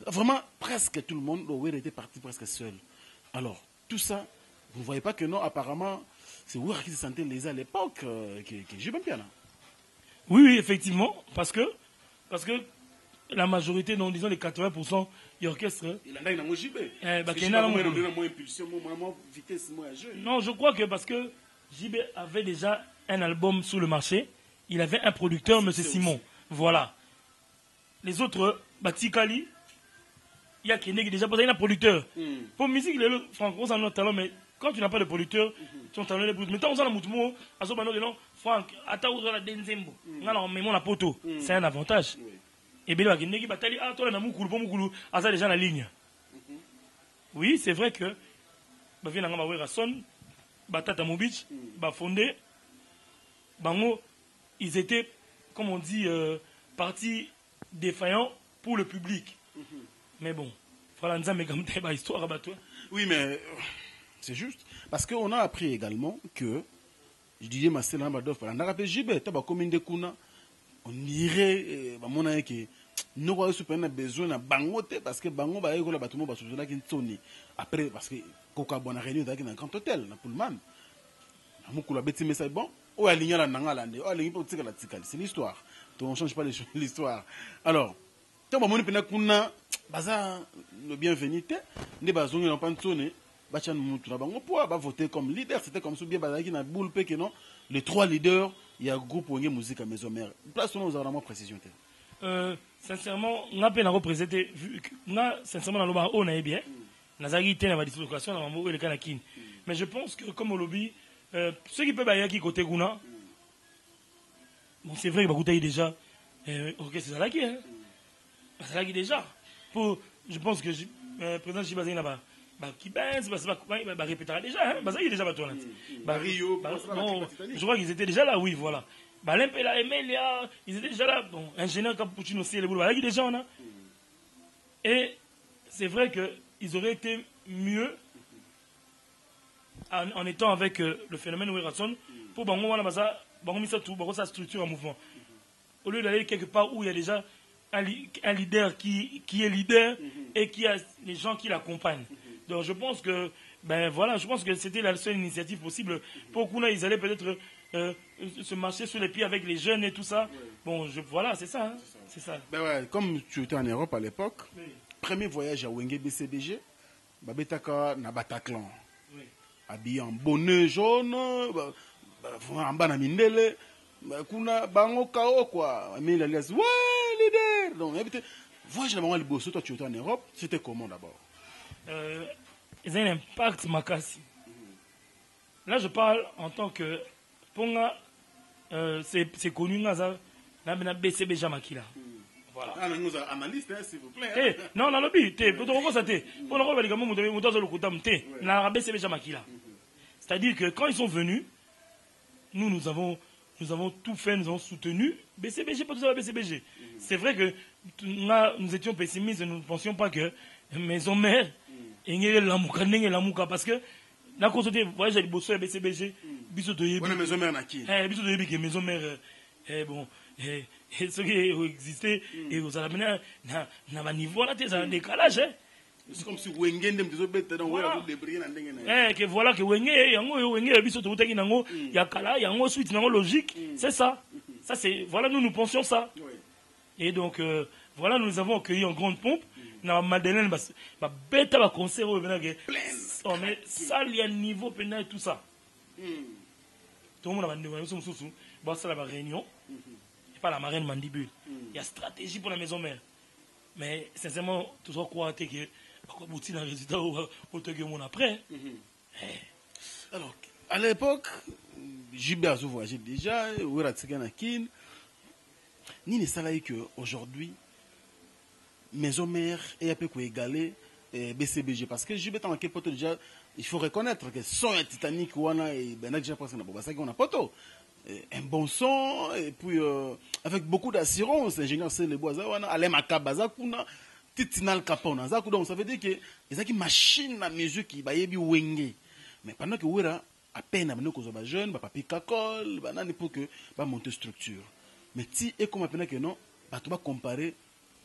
Speaker 3: vraiment presque tout le monde était parti presque seul. Alors, tout ça. Vous ne voyez pas que non, apparemment, c'est Ouar qui se sentait lésé à l'époque, qui joue bien piano.
Speaker 4: Oui, effectivement, parce que la majorité, non, disons les 80% de l'orchestre.
Speaker 3: Il en a une JB.
Speaker 4: Non, je crois que parce que JB avait déjà un album sur le marché, il avait un producteur, M. Simon. Voilà. Les autres, Batikali, il y a qui est déjà un producteur. Pour musique, franchement, on a notre talent, mais quand tu n'as pas de producteur, tu as le producteur. Mais tant qu'on a le mouton, Franck, attends, on a Denzembo. On a la poteau. C'est un avantage. Et bien, il y a batali, ah, toi, on a Moukoulou, Moukoulou, ah, ça, déjà la ligne. Oui, c'est vrai que, Batata Mobich, Fondé, Bango, ils étaient, comme on dit, partis défaillants pour le public. Mais bon, histoire à toi.
Speaker 3: Oui, mais c'est juste. Parce qu'on a appris également que, je disais, Marcel Ambadov, on a rappelé JB, on dirait, que nous avons besoin de bangote parce que bango va être là, après, parce que Coca Bonne réunion dans un grand hôtel, dans Pullman. C'est bon, c'est l'histoire. On ne change pas l'histoire. Alors, tant que nous avons le bienvenu, nous avons voté comme leader. C'était comme si les 3 leaders, il y a un groupe où il y a musique à maison mère. Place où nous avons vraiment précision.
Speaker 4: Sincèrement, on a peine à représenter. Sincèrement, on a bien. nazaki te na dislocation na mambo eleka na kini. Mais je pense que comme au lobby, ceux qui peuvent aller côté Guna, bon c'est vrai que Bakutaï déjà, ok c'est ça là qui hein, c'est là qui déjà. Pour, je pense que président Chibazé là-bas. Qui pense, répétera déjà, hein, ça y est déjà toi.
Speaker 3: Rio,
Speaker 4: je crois qu'ils étaient déjà là, oui, voilà. L'Empela, Emelia, ils étaient déjà là. Bon, ingénieur Capuchino, c'est le boulot, là, déjà on a. Et c'est vrai qu'ils auraient été mieux en étant avec le phénomène Ouerason pour Bango, sa structure en mouvement. Au lieu d'aller quelque part où il y a déjà un leader qui est leader et qui a les gens qui l'accompagnent. Donc je pense que je pense que c'était la seule initiative possible. Pour Kuna, ils allaient peut-être se marcher sur les pieds avec les jeunes et tout ça. Bon, voilà, c'est ça. Hein. C'est ça.
Speaker 3: Comme tu étais en Europe à l'époque, premier voyage à Wenge BCBG, Babetaka na Bataclan. Habillé en bonnet jaune, en bas na mindele, Kuna bango kao quoi. Mais il a dit ouais leader. Donc voyage là-bas Liboso, toi tu étais en Europe, c'était comment d'abord?
Speaker 4: Ils ont un impact makasi. Là, je parle en tant que Ponga, c'est connu dans la BCB Jamakila. Voilà.
Speaker 3: Ah, nous sommes analystes, s'il vous plaît.
Speaker 4: Hein? Non, non, non, c'est-à-dire que quand ils sont venus, nous avons tout fait, nous avons soutenu BCBG, pas tout ça BCBG. C'est vrai que nous étions pessimistes et nous ne pensions pas que maison mère parce que na constaté voyage de Bosso et BCBG biso to yebi
Speaker 3: maison mère na qui
Speaker 4: biso to yebi que maison mère bon ce qui existait et vous allez mener na niveau là t'es un décalage
Speaker 3: c'est comme si Wengende mtezo beta donc voilà vous débrier na ndenge
Speaker 4: na que voilà que Wenge biso to utaki nango ya kala yango suite nango logique c'est ça c'est voilà nous pensions ça et donc voilà nous avons accueilli en grande pompe na Madeleine beta ba concert au venage mais ça il y a niveau pendant tout ça tout le monde a demandé nous sommes sous ça la réunion et pas la marraine mandibule il y a stratégie pour la maison mère mais sincèrement toujours croire que quoi bouti dans résultat au te mon après
Speaker 3: alors à l'époque JB a voyagé déjà ou Ratsegana Kin ni ne salaire que aujourd'hui maison mère et un peu égaler BCBG parce que JB tant que poto déjà il faut reconnaître que son Titanic wana et benak déjà passé na bobasa qu'on a poto un bon son et puis avec beaucoup d'assurance ingénieur c'est le boisa wana ale makabaza kuna titinal kapona za donc ça veut dire que les qui machine à mesure qui bayebi wenge mais pendant que wera à peine amené ko ba jeune ba papi kakol ba nani pour que ba monter structure mais si et comme pendant que non ba to ba comparer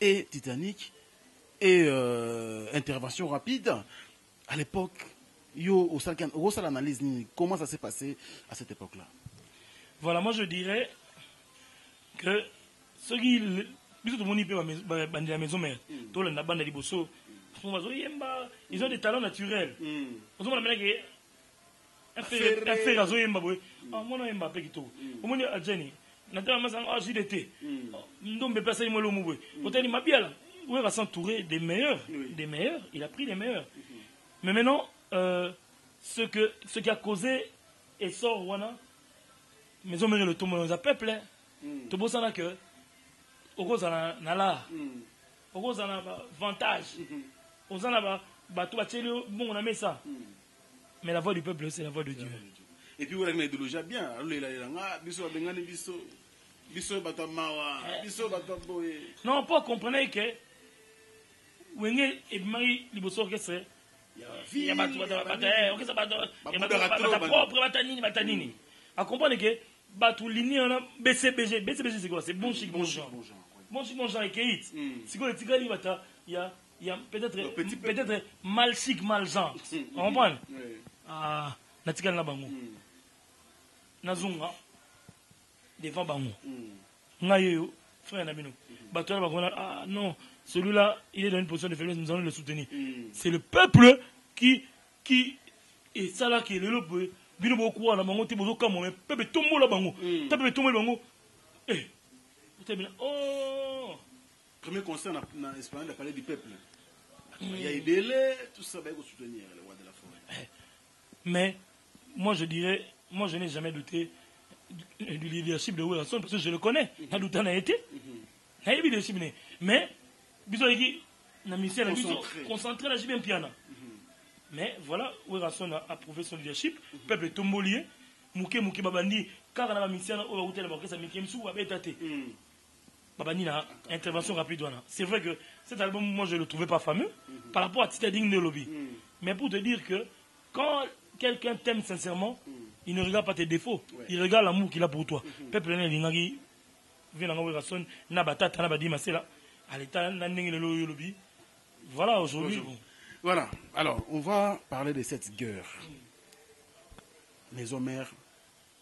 Speaker 3: et Titanic et intervention rapide à l'époque yo au salle analyse comment ça s'est passé à cette époque là.
Speaker 4: Voilà, moi je dirais que ceux qui ils ont des talents naturels. Où il va s'entourer des meilleurs, il a pris les meilleurs. Mais maintenant, ce qui a causé et sort wana, maison mère le tombe dans un peuple, tout beau ça que, au cause na la, au cause na avantage, au cause na tout bon on a mis ça. Mais la voix du peuple c'est la voix de Dieu.
Speaker 3: Et puis vous avez une idéologie bien, biso bengani biso bato mawa, biso bato boye.
Speaker 4: Non, pas comprenez que Wenge et Marie Liboso que c'est il y a batanini. À comprendre que batou lini on a BCBG c'est quoi? C'est bon chic bon genre. Bon chic bon genre et Keït. C'est quoi le tigali bata il y a peut-être mal chic mal genre. On comprend? Ah, na tigali na bango. Na zunga devant bango. Ngayo frère na bino. Batou na bango ah non. Celui-là, il est dans une position de faiblesse, nous allons le soutenir. C'est le peuple qui est ça là qui est le peuple. Bino beaucoup à la bango, tu bozo comme mais peuple tout le monde la bango. Peuple tout le monde bango. Eh. Oh.
Speaker 3: Premier concert na Espagne, il a parlé du peuple. Il y a Ibele, tout ça va soutenir le roi de la forêt.
Speaker 4: Mais moi je dirais, moi je n'ai jamais douté du leadership de Wilson parce que je le connais. Il a douté en a été. Il y a eu leadership. Mais, bisous, na mission concentré la bien piano. Mais voilà, Wilson a prouvé son leadership. Peuple tombolier, Mouké Babandi, car on a la mission au hôtel de sa Mikem Sou avait été. Babani a intervention rapide. C'est vrai que cet album, moi je ne le trouvais pas fameux par rapport à Titading de Lobby. Mais pour te dire que quand quelqu'un t'aime sincèrement, il ne regarde pas tes défauts, il regarde l'amour qu'il a pour toi. Peuple n'est l'ingagi, vient en Wilson, n'a pas tata, n'a pas dit, mais c'est là. À l'état, n'a pas le lobby. Voilà aujourd'hui.
Speaker 3: Voilà, alors on va parler de cette guerre. Maison mère,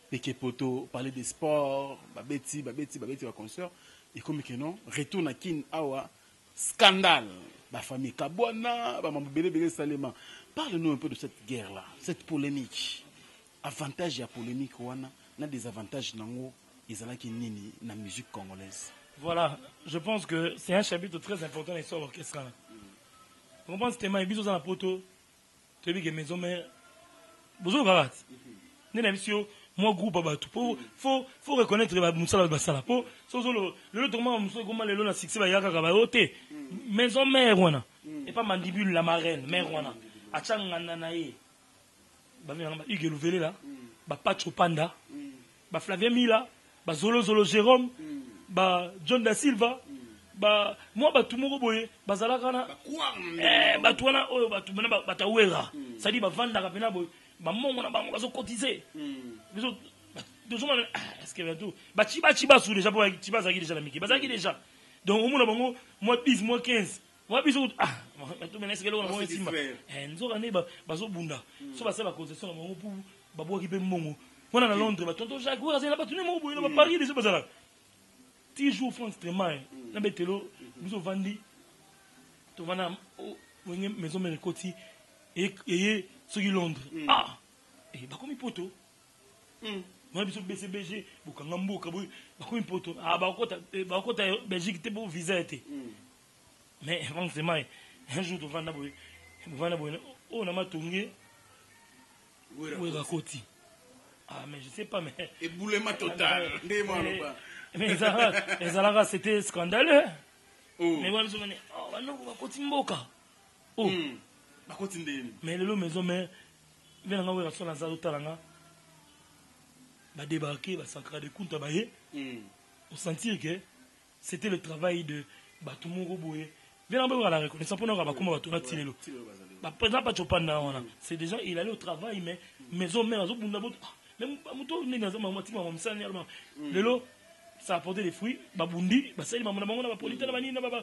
Speaker 3: Pekepoto, parler des sports, Babeti, ma consoeur. Et comme que non, retourne à Kin Awa, scandale. Ma famille Kabwana, ma bébé Salema. Parle-nous un peu de cette guerre-là, cette polémique. Avantage et polémique, on a des avantages dans la musique congolaise.
Speaker 4: Voilà, je pense que c'est un chapitre très important dans l'histoire orchestrale. On pense que c'est dans la poto, tu as vu que maison mère, bonjour Garat. Moi groupe faut reconnaître Moussala Bassala. Le tourment comment le long succès va yaka kabaote. Maison mère wana. Et pas mandibule la marraine, mère wana. Achanga nanae. Ba Hugues Louvele là, ba Pacho Panda, ba Flavien Mila, ba Zolo Jérôme, ba John da Silva, ba moi ba tumoko boye, ba zalakana. Ba tuana oyo ba tumana ba tawera. Ça dit ba vanda ka pena boye. Ba mongo na bango bazo cotiser. Est-ce que tout ba chiba sous déjà pour chiba zaki déjà la miki. Ba zaki déjà. Donc au moins bango moi 10 moi 15. Moi biso tout maintenant c'est que là on va estima. Nzo ane bazo bunda. So ba sala concession na bango pour ba boki pe mongo. On a Londres ba tonton Jacques wa zela ba tuni mongo boye na ba Paris déjà ba zala. 10 jours France extrêmement. Na betelo biso vandi. To vana wenge maison merikoti et ceux qui Londres. Ah, et bah comme poto. Moi biso BCBG, bukanga mboka boy, bah comme poto. Ah bah kota Belgique te pour visa été. Mais franchement, un jour tu vas na boy, oh na matongé. Oui rakoti. Ah mais je sais pas mais.
Speaker 3: Et boulema total.
Speaker 4: Mais ça c'était scandaleux. Mais moi biso oh bah non va koti mboka. Oh. Mais le maison mère vient en avoir son azar talanga va débarquer va sacrer des comptes bailler on sentir que c'était le travail de Batumoro Boye vient en avoir la reconnaissance pour nous va comment va tourner tilelo ba présent pas chopanda on c'est déjà il allait au travail mais maison mère azo bunda bot même muto ni na zama matima mamsani allemand lelo ça a apporté des fruits babundi basali mamona bango na ba polita na banini na ba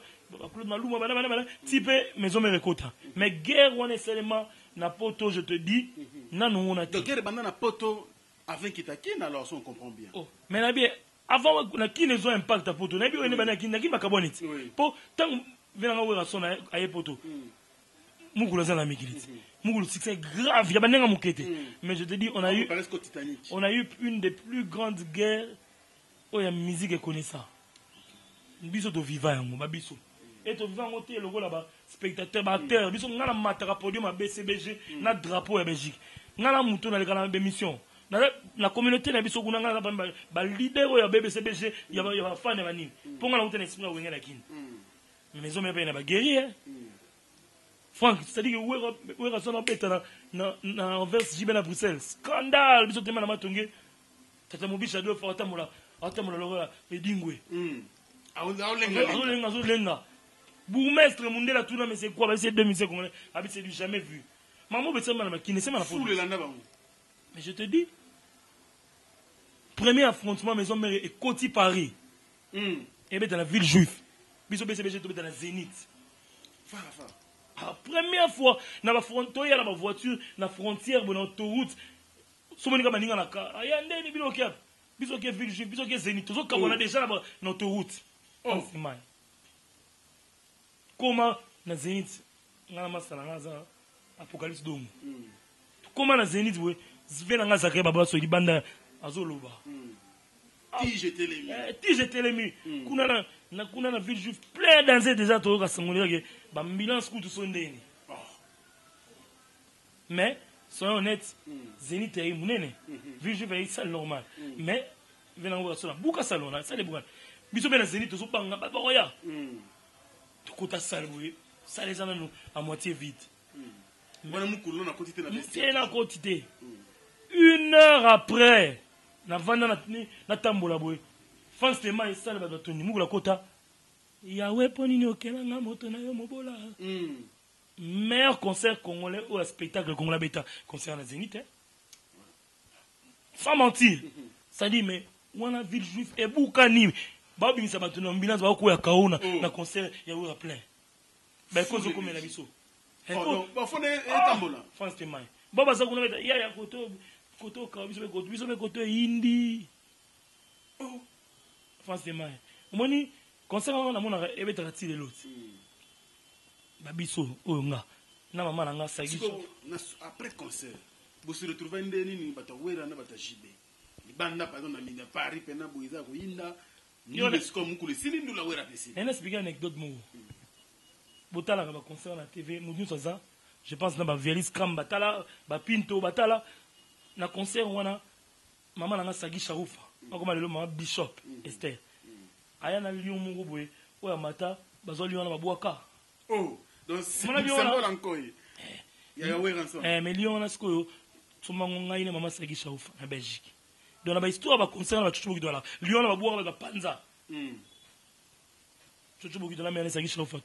Speaker 4: Claude Maluma bana type maison mère kota mais guerre on est seulement na poto je te dis na nous on a
Speaker 3: donc guerre bana na poto avec Kitakin alors on comprend bien
Speaker 4: oh mais na bien avant na qui les ont impact à poto na bien on est bana qui na qui makabonite po tant venanga wera sona aye poto mugula za la migilite mugulu succès grave ya banenga mukete mais je te dis on a eu une des plus grandes guerres oh ya musique et connaissant biso to vivant yango ba biso et to vivant ngote logo là ba spectateur ba acteur biso ngala mataka podium à BCBG na drapeau ya Belgique ngala muto na lekana ba mission na communauté na biso kuna ngala ba leader ya BCBG ya ba fan ba nini pour ngala muto na esprit wenga na kini maison mais na ba guerrier Franck c'est-à-dire que ouais raison beta na envers JB na Bruxelles scandale biso tema na matongé tata mobisha do fa tamula atamula lokola edingwe azolenga bourgmestre mundela tuna mais c'est quoi c'est 2005 congolais habite c'est du jamais vu maman besema na makine sema na foule mais je te dis premier affrontement maison mère et Côte Paris et bien dans la ville juive biso BCBG to dans la Zénith première fois na ba frontière na ba voiture na frontière bon autoroute somonika baninga na ka ayandeni bilokia biso ke ville juive biso ke Zénith tozo kamona déjà na notre route c'est mal comment na Zénith ngala masala ngaza apocalypse dom comment na Zénith we zvena ngaza ke baba so libanda azoloba
Speaker 3: Tige Telemi.
Speaker 4: Tige Telemi. Kuna na ville juive plein danser déjà to ka sangolira ke ba ambulance kutu sondeni. Mais soyons honnêtes, Zénith est munene. Ville juive est salle normale. Mais venant voir ça buka salon ça les buka. Biso bena Zénith to banga ba roya. To kota salle boye. Ça les a à moitié vide.
Speaker 3: Voilà mon coulon na quantité na vestiaire.
Speaker 4: C'est la quantité. 1 heure après, na vanda na tambola boy. Fans de mai sala ba toni mukula kota. Ya weponi ni okela nga moto na yo mobola. Meilleur concert congolais ou un spectacle congolais bêta concert na Zénith. Sans mentir. Ça dit mais on a ville juif et boukani. Ba bimisa ba toni ambulance ba ko ya kaona na concert ya wera plein. Ben kozo comme na biso.
Speaker 3: Ba fone tambola.
Speaker 4: France de mai. Baba za kuna beta ya koto ka biso be koto indi. Oh. France de mai. Moni concert na mona e beta ratile l'autre. Ba biso o nga. Na mama na nga sagi.
Speaker 3: Après concert, vous se retrouvez ndeni ni bata wera na bata jibe. Ni banda pardon na mina Paris pena boiza ko inda. Ni le comme mukule silindu la wera pesi.
Speaker 4: On explique une anecdote mo. Botala ba concert na TV, mudou ça. Je pense na ba Vialis Kram batala, ba Pinto batala na concert wana mama na nga sagi Sharufa. Akoma lelo mama Bishop Esther. Aya na Lyon mo boye, o ya mata bazo Lyon na babwaka.
Speaker 3: Oh, donc c'est symbole encore. Ya wera ensemble.
Speaker 4: Mais Lyon na skoyo tumango ngai na mama sagi Sharufa na Belgique. Donc na ba histoire ba concert na chuchu boki la Lyon na babwaka ba panza. Chuchu boki la mena sagi Sharufa.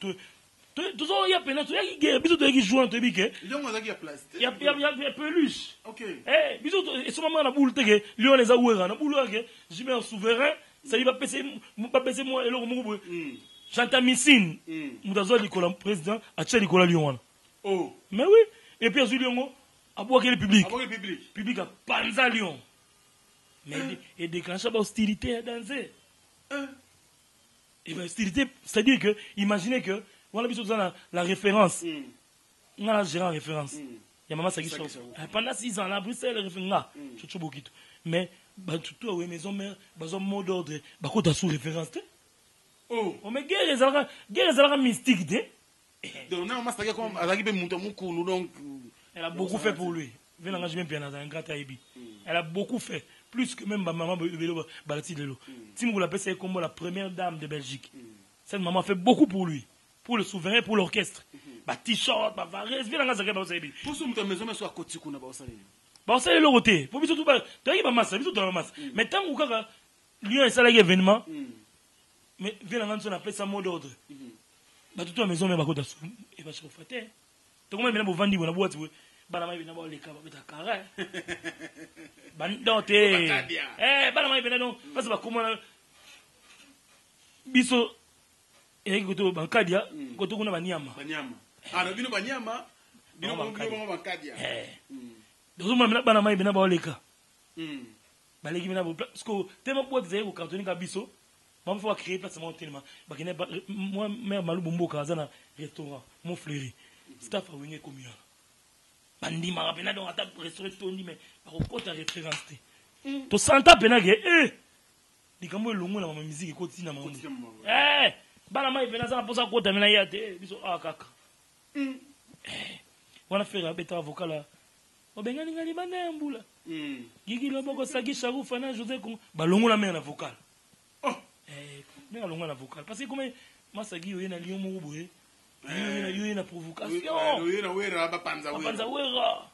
Speaker 4: Tout ça, il y a peine, il y a guerre, bisous, il y a joué en tébé. Il y a peluche.
Speaker 3: Ok.
Speaker 4: Eh, bisous, et ce moment, la boule, Lyon les a ouverts, la boule, j'y mets un souverain, ça y va passer moi et l'autre mot. J'entends Missine, Moudazo, le président, à Tchè Nicolas Lyon.
Speaker 3: Oh.
Speaker 4: Mais oui, et puis à Lyon, à boire le public.
Speaker 3: À boire le public.
Speaker 4: Public à Panza Lyon. Mais et déclencher l'hostilité à danser. Et l'hostilité, c'est-à-dire que, imaginez que, voilà, la référence. On a géré en référence. Il y a maman Sagi Sharufa. Pendant 6 ans, la Bruxelles, référence. Mais, tout à maison mère, un mot d'ordre, quand tu as sous référence. Oh, mais guerre est mystique.
Speaker 3: Donc,
Speaker 4: elle a beaucoup fait pour lui. Elle a beaucoup fait. Plus que même maman Balati Lelo. Si vous l'appelez, c'est comme la première dame de Belgique. Cette maman fait beaucoup pour lui. Pour le souverain, pour l'orchestre. Bah t-shirt, bah varese, viens dans la maison.
Speaker 3: Pour ce que maison soit côté qu'on a pas ça.
Speaker 4: Bah ça le côté. Pour biso tout pas. Tu as pas masse, biso dans la masse. Mais tant que lui a ça événement. Mais viens dans on appelle ça mot d'ordre. Bah toute la maison mais bah côté et bah chauffer. Tu comment bien pour vendre na boîte. Bah la main bien ba les cas ba carré. Bah doté. Bah la main bien donc parce que comment biso et koto bankadia koto kuna banyama
Speaker 3: alors bino banyama bino bankadia
Speaker 4: donc moi bana mai bina ba oleka baleki bina parce que tellement pour dire au carton ka biso moi faut créer place mon tellement bakine moi mère malu bombo kaza na restaurant mon fleuri staff a wenge combien bandi ma bina donc ata restaurant tondi mais par kota référence to santa pena ke dikambo longo na ma musique ko tina mambo bana mai pena ça pour ça ko tamina yate biso kaka wana faire beta avocat là obengani ngali bana mbula gigi loboko Sagi Sharufa na José ko balongo la mère avocat mais balongo la avocat parce que comme Masagi yo na Lyon mo boye yo na provocation
Speaker 3: yo na wera ba panza
Speaker 4: wera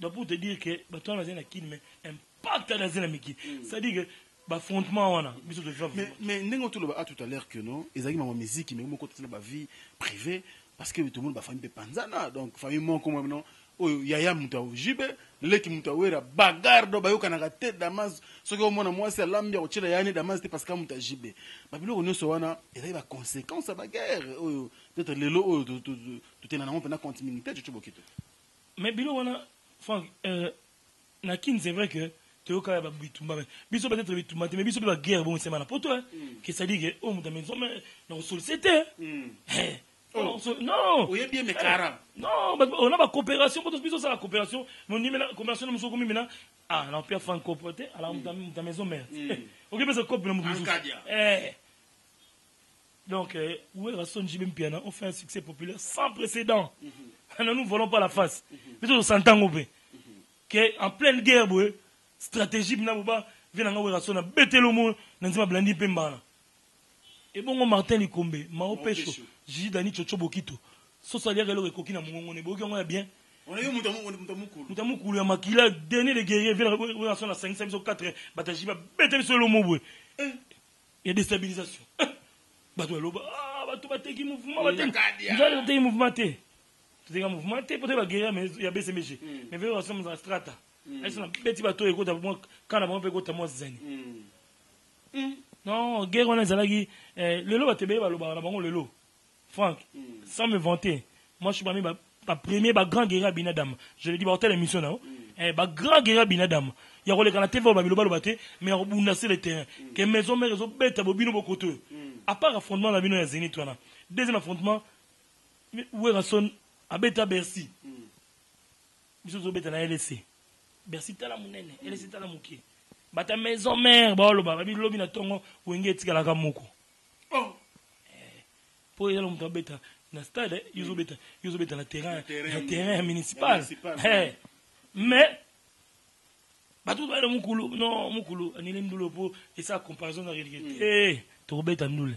Speaker 4: donc pour te dire que bato na zena kin mais impact na zena miki c'est-à-dire que affrontement wana biso de
Speaker 3: mais ndenge tout le tout à l'heure que non ezaki ma musique mais moko tena ba vie privée parce que tout le monde ba famille panzana donc famille mon comme non oyo yaya muta jibe leki muta wera bagardo bayoka na tête damas soki o mona mwasi alambia ochela yani damas te parce que muta jibe ba biloko nyonso wana ezaki ba conséquence ba guerre oyo peut-être lelo oyo tout tena na mpena continuité tu bokito
Speaker 4: mais biloko wana na kin c'est vrai que Théoka va bitumba biso peut-être bitumba mais biso ba guerre bon c'est mana pour toi que ça dit que oh muta maison mais non sollicité non
Speaker 3: oui bien mais cara
Speaker 4: non on a la coopération pour tous biso ça la coopération mon numéro coopération nous sommes comme maintenant Ah, l'empire franco-poté, alors ta maison mère. Ok, mais c'est quoi pour le donc, où est Rasson Jibem Piana? On fait un succès populaire sans précédent. Ne nous volons pas la face. Mais on s'entend au en pleine guerre, stratégie, vient à Rasson a bêté le mot, n'a blandi Pembana. Et bon, Martin Likombe, Mao Pécho, Gigi Dani Chocho Bokito. So salaire et le coquine à mon on est bien. On a eu Moutamoukoulou, un maquilla, dernier des guerriers, vient à Rasson à 5, 5, 4, bataille, bêté sur le mot. Il y a des stabilisations. Bateki mouvement mouvementé peut-être la guerre mais il y a BCMG mais veut ensemble dans strata elles sont petit bateau et quand on peut côté moi zeni non guerre on a zalagi le lot batebe ba bango le lot Franck sans me vanter moi je suis parmi ba premier ba grand guerrier Binadam je le dis ba hôtel émission là ba grand guerrier Binadam il y a les TV ba biloba lobaté mais on bundasser le terrain que maison mère zo bête bobino bokoto. À part affrontement la bino Zénith wana. Deuxième affrontement où est Rasson à Beta Bercy. Biso zo beta na LC. Bercy tala munene, LC tala mukie. Bata maison mère ba loba ba bilobi na tongo wenge tikala ka moko. Oh. Pour yelo mto beta na stade yuzo beta na terrain municipal. Mais batou ba mukulu non mukulu anile mdulo po et ça comparaison na réalité. Beta ndule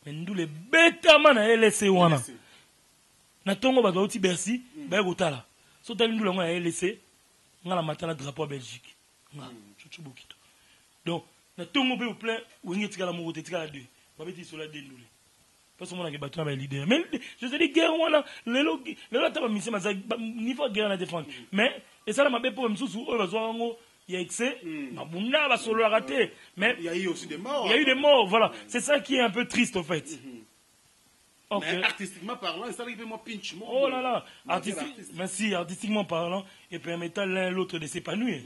Speaker 4: mais ndule beta mana LC wana na tongo ba uti Bercy ba kotala so tali ndule ngana LC ngala matana drapeau Belgique nga chuchu bokito donc na tongo be au plein wingi tikala mo kote tikala deux ba beti sur la ndule parce que mon a battu na leader mais je te dis guerre wana lelo taba mission ma niveau guerre na défendre mais et ça la mabe pour msusu o bazwa ngo. Il y a excès, mais
Speaker 3: il y a eu aussi des morts.
Speaker 4: Il y a eu des morts, voilà. C'est ça qui est un peu triste, en fait.
Speaker 3: Okay. Mais artistiquement parlant, ça arrive moi pinch.
Speaker 4: Oh là là, artistiquement parlant, et permettant l'un l'autre de s'épanouir.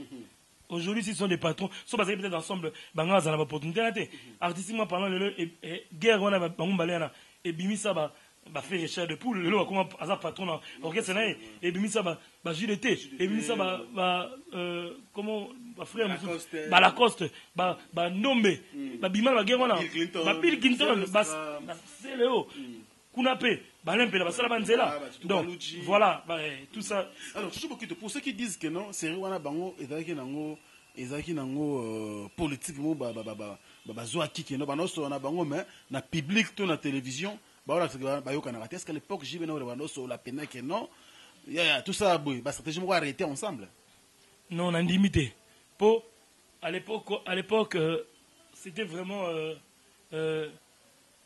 Speaker 4: Aujourd'hui, s'ils sont des patrons, soit parce qu'ils peut-être ensemble, bangas en opportunité. Artistiquement parlant, guerre, on a un et bimi ça va faire recherche de poule le comment à patron orchestre et bimi ça va JDT et bimi ça va comment va frère ba Lacoste ba Nombe ba bima ba guerre ba Bill Clinton ba Céléo Kunape ba lempe ba sala banzela donc voilà tout ça.
Speaker 3: Alors toujours beaucoup de pour ceux qui disent que non c'est wana bango ezaki nango politiquement ba zoaki que non ba no so na bango mais na public to na télévision. Est-ce qu'à l'époque, j'ai la peine que non, tout ça, stratégie va arrêter ensemble.
Speaker 4: Non, on a limité. À l'époque, c'était vraiment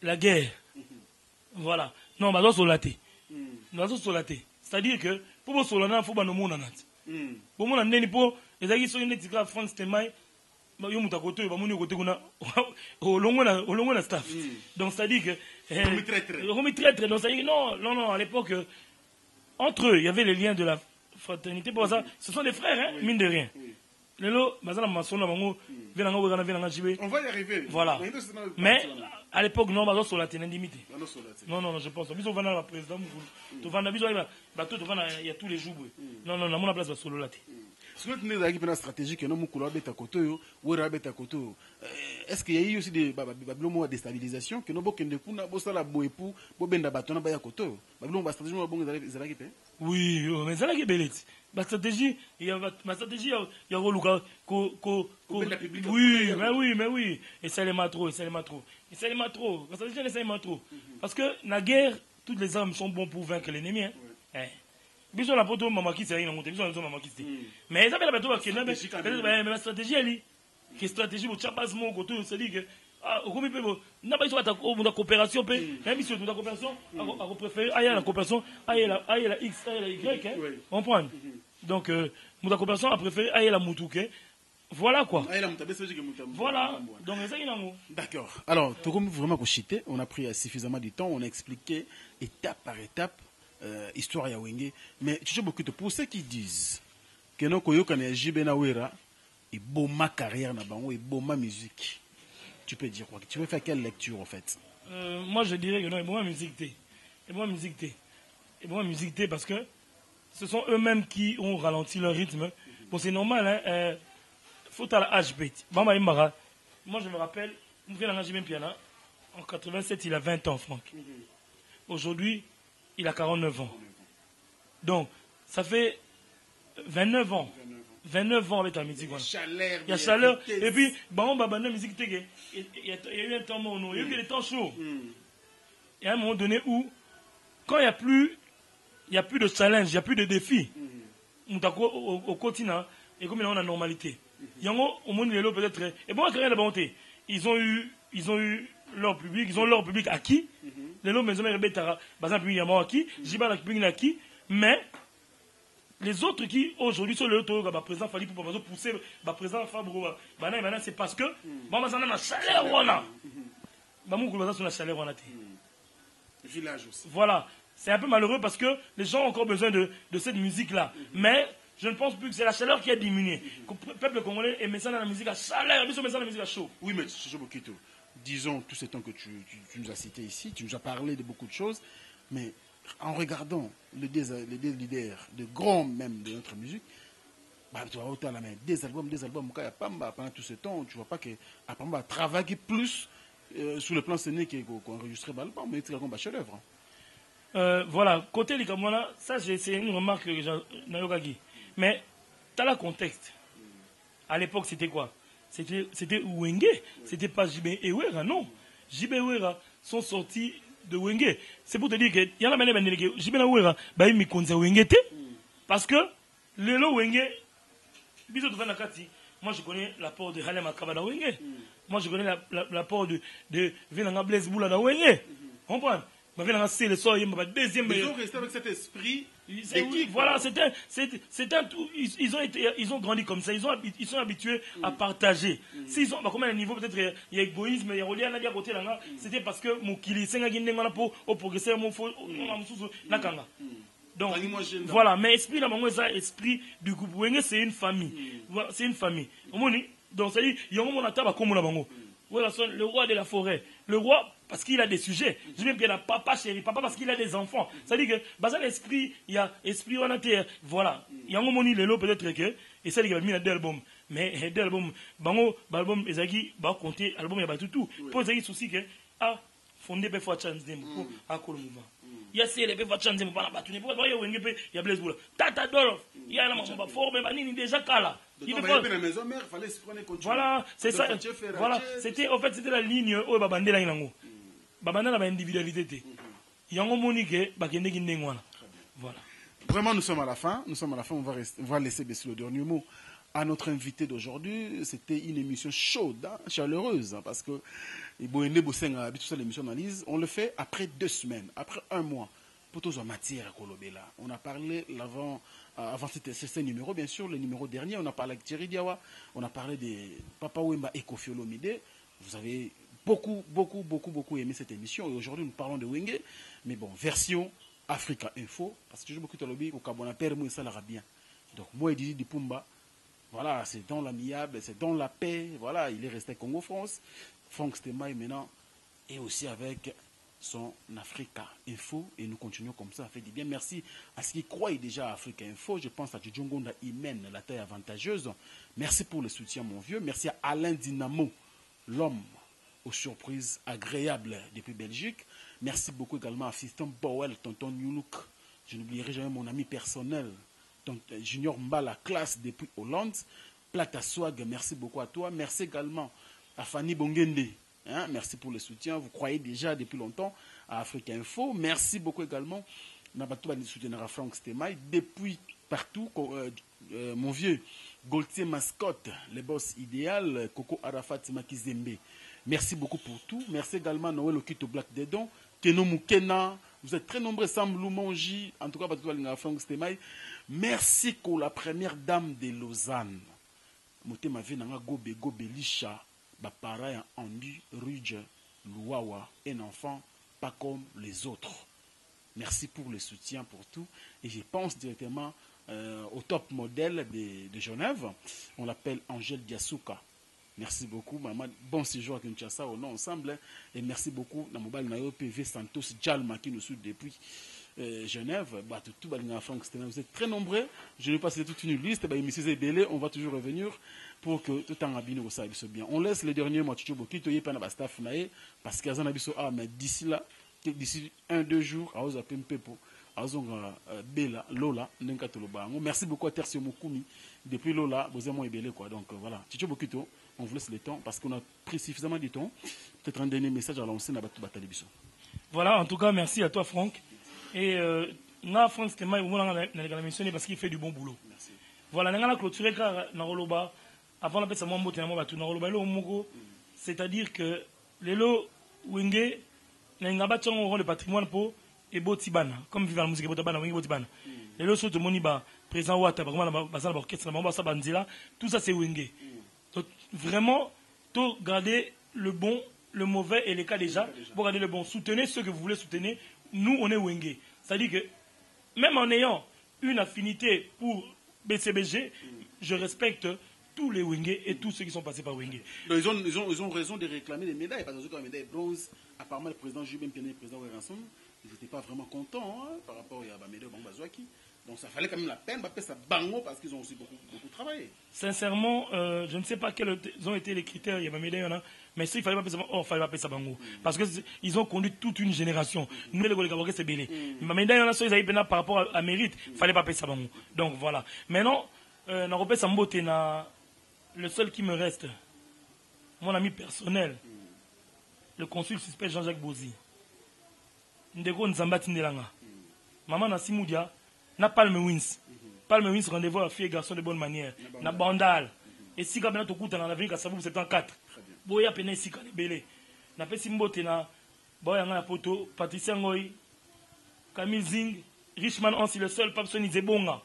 Speaker 4: la guerre. Voilà. Non, on va solater. C'est-à-dire que pour vous solater, il faut que nous nous pour moi, pour les amis sont une France témoin. Staff. Donc c'est-à-dire que donc ça dit non à l'époque entre eux il y avait les liens de la fraternité pour ça ce sont des frères hein, mine de rien. On
Speaker 3: va y arriver.
Speaker 4: Voilà. Mais à l'époque non bazo sur la ténindimité. Non je pense biso vana la président to vana biso il y a tous les jours. Non mon place sur la
Speaker 3: est-ce qu'il y a eu aussi des déstabilisations que nous
Speaker 4: oui, mais ça la stratégie, il y a ma stratégie, il y a oui, et ça les trop. Parce que la guerre, toutes les armes sont bonnes pour vaincre l'ennemi. Bisous la poto maman qui s'est monté, bisous la maman qui s'est. Mais ça fait la bateau qui est mais la stratégie elle est que stratégie pour chapas mon côté, c'est dit que au combien peut n'a pas sur la coopération peut même si la coopération à préférer ailleurs la coopération ailleurs la X ailleurs la Y on prend. Donc la coopération a préféré ailleurs la Moutouké. Voilà quoi. Voilà. Donc ça il y a
Speaker 3: d'accord. Alors, tout comme vraiment cochité, on a pris suffisamment de temps, on a expliqué étape par étape histoire ya Wenge, mais tu sais beaucoup de pour ceux qui disent que non koyoka na Jibena Wera et ma carrière na bango et ma musique. Tu peux dire quoi? Tu veux faire quelle lecture en fait?
Speaker 4: Moi je dirais que non, et bon musique parce que ce sont eux-mêmes qui ont ralenti leur rythme. Bon, c'est normal, hein, faut à la HB. Moi, je me rappelle, je viens d'engager même piano. En 87, il a 20 ans, Franck. Aujourd'hui, il a 49 ans. Donc, ça fait 29 ans. 29 ans avec la musique. Il y a chaleur. Et puis, la musique, il y a eu un temps mono, il y a eu des temps chauds. Il y a un moment donné où, quand il n'y a plus de challenge, il n'y a plus de défi, au continent, et comme il y a la normalité. Il y a au monde peut-être. Et bon, rien de bonté. Ils ont eu leur public, ils ont leur public acquis. Les lots maison rébé par exemple, il y a acquis, Jiba la public acquis, mais les autres qui aujourd'hui sont le taux, président Fali pour pousser, président Fabro, c'est parce que, la chaleur, la chaleur,
Speaker 3: Village aussi.
Speaker 4: Voilà. C'est un peu malheureux parce que les gens ont encore besoin de cette musique-là. Mais je ne pense plus que c'est la chaleur qui a diminué. Le peuple congolais aimait ça dans la musique à chaleur, mais ça dans la musique à chaud.
Speaker 3: Oui, mais c'est Bokito. Disons, tout ce temps que tu nous as cité ici, tu nous as parlé de beaucoup de choses, mais en regardant les deux leaders, de grands même de notre musique, tu vas autant la main. Des albums, pendant tout ce temps, tu ne vois pas que Apamba a travaillé plus sur le plan scénique qu'on enregistrait l'album, mais c'est un chef-d'œuvre.
Speaker 4: Voilà, côté les Kamwana, ça c'est une remarque que j'ai Nayogagi. Mais tu as le contexte. À l'époque, c'était quoi? C'était Wenge. C'était pas Jibe Ewera, non. Jibe Ewera sont sortis de Wenge. C'est pour te dire que y en a même qui Jibe Ewera, il me connaît Wenge. Parce que le Wenge, moi je connais l'apport de Halem Akaba dans Wenge. Moi je connais l'apport de Venanga Blaise Boula dans Wenge. Comprends? Ils ont
Speaker 3: resté avec cet esprit.
Speaker 4: Voilà, ils ont grandi comme ça. Ils sont habitués à partager. S'ils ont, comme un niveau peut-être il y a égoïsme, il y a relié à côté là, c'était parce que mon kili c'est un pour progresser mon faux nakanga. Donc voilà, mais esprit là, esprit du groupe Wenge, c'est une famille. C'est une famille. Donc ça dit, il y a un moment à comme le roi de la forêt, le roi parce qu'il a des sujets. Je veux bien papa chéri, papa parce qu'il a des enfants. Ça dit que dans l'esprit, il y a esprit on a terre. Voilà. Il y a un moment le peut-être que et ça dit qu'il a mis un album. Mais deux albums, album ezaki va compter album il y a tout. Pour ezaki souci que fondé pe fois chance dem pour akolo mouvement. Il y a c'est les pe fois chance dem pas battu. Pour voir il y a Blaise Boula. Tata Dolof, il y a la maman fort mais banini déjà kala. Voilà, c'est ça. Voilà, c'était en fait c'était la ligne où babandela inango. Babandela ba individualité. Yango monique bakende kindengwana. Voilà.
Speaker 3: Vraiment nous sommes à la fin, on va laisser baisser le dernier mot à notre invité d'aujourd'hui. C'était une émission chaude, chaleureuse parce que l'émission d'analyse, on le fait après 2 semaines, après 1 mois. Pour tous en matière à Kolobela. On a parlé avant ce numéro, bien sûr, le numéro dernier, on a parlé avec Thierry Diawa, on a parlé de Papa Wemba et Kofi Olomide. Vous avez beaucoup aimé cette émission et aujourd'hui nous parlons de Wenge, mais bon, version Africa Info, parce que j'ai beaucoup de lobby au Cabona Père, moi ça l'ira bien. Donc moi et Didi Dipumba, voilà, c'est dans l'amiable, c'est dans la paix, voilà, il est resté Congo-France, Franck Stemaï maintenant, et aussi avec son Africa Info et nous continuons comme ça, ça fait du bien. Merci à ceux qui croient déjà à Africa Info. Je pense à Djongonda Imen, la taille avantageuse. Merci pour le soutien, mon vieux. Merci à Alain Dynamo, l'homme aux surprises agréables depuis Belgique. Merci beaucoup également à Fiston Bowell, tonton Newlook. Je n'oublierai jamais mon ami personnel, Junior Mbala, classe depuis Hollande. Plata Swag, merci beaucoup à toi. Merci également à Fanny Bongende. Merci pour le soutien. Vous croyez déjà depuis longtemps à Africa Info. Merci beaucoup également. Nabatou va soutenir à Franck Stemaï depuis partout. Mon vieux Gaultier Mascotte, le boss idéal, Coco Arafat Makizembe. Merci beaucoup pour tout. Merci également à Noël Okito Black Dedon, Keno Mukena. Vous êtes très nombreux, Sam Loumangi. En tout cas, à Franck Stemaï. Merci pour la première dame de Lausanne. Motema Venanga Gobe Gobe Lisha. Pareil Andy, Rudge, Louawa, un enfant pas comme les autres. Merci pour le soutien, pour tout. Et je pense directement au top modèle de Genève. On l'appelle Angèle Diasuka. Merci beaucoup, maman. Bon séjour à Kinshasa, au nom ensemble. Et merci beaucoup, Namobal Nayo PV Santos Djalma qui nous suit depuis Genève, tout Franck Stéma, vous êtes très nombreux. Je ne vais pas citer toute une liste, on va toujours revenir pour que tout le temps soit bien. On laisse les derniers mois, Bokito, staff parce qu'il y a mais d'ici là, d'ici 1-2 jours, à Ozapempepo, à Bela, Lola, merci beaucoup à Tertio Mokumi. Depuis Lola, vous avez moins belé quoi. Donc voilà, Chicho Bokito, on vous laisse le temps parce qu'on a pris suffisamment de temps. Peut-être un dernier message à lancer dans Batalibiso.
Speaker 4: Voilà, en tout cas, merci à toi, Franck. Et Franck, c'était moi, je mentionné parce qu'il fait du bon boulot.
Speaker 3: Merci.
Speaker 4: Voilà, on a clôturé Naroloba avant la paix, c'est-à-dire que les lots Wenge, le patrimoine pour et Botibana, comme vivant la musique Botibana, Botibana. Les lots sont de Moniba, présent Ouatta, tout ça c'est Wenge. Donc vraiment, tout garder le bon, le mauvais et les cas déjà, pour garder le bon. Soutenez ceux que vous voulez soutenir. Nous, on est Wenge. C'est-à-dire que même en ayant une affinité pour BCBG, je respecte tous les Wenge et tous ceux qui sont passés par Wenge.
Speaker 3: Ils ont raison de réclamer des médailles. Parce que la médaille bronze, apparemment le président Jubin Pianet et le président Weranson, ils n'étaient pas vraiment contents par rapport à la médaille Bambazouaki. Donc ça fallait quand même la peine de faire ça bango parce qu'ils ont aussi beaucoup travaillé.
Speaker 4: Sincèrement, je ne sais pas quels ont été les critères, il y a ma médaille, mais il fallait pas faire ça, fallait pas faire ça bango. Parce qu'ils ont conduit toute une génération. Nous, les Gabonais, c'est belé. Ma médaille, ils avaient par rapport à mérite, il fallait pas faire ça bango. Donc voilà. Maintenant, Naropé Sambote, le seul qui me reste, mon ami personnel, le consul suspect Jean-Jacques Bozi. Ndeko Nzambati Ndelanga. Maman Nassimoudia. Na Palme Wins. Palme Wins, rendez-vous à filles et garçons de bonne manière. Na Bandal. Et si quand tu écoutes dans l'avenir, ça vous 74. Boya Pena ici, quand belé. Na Pessimbote na Boya na Poto, Patricia Ngoy, Camille Zing, Richman Ansi, le seul pape Soni Zebonga.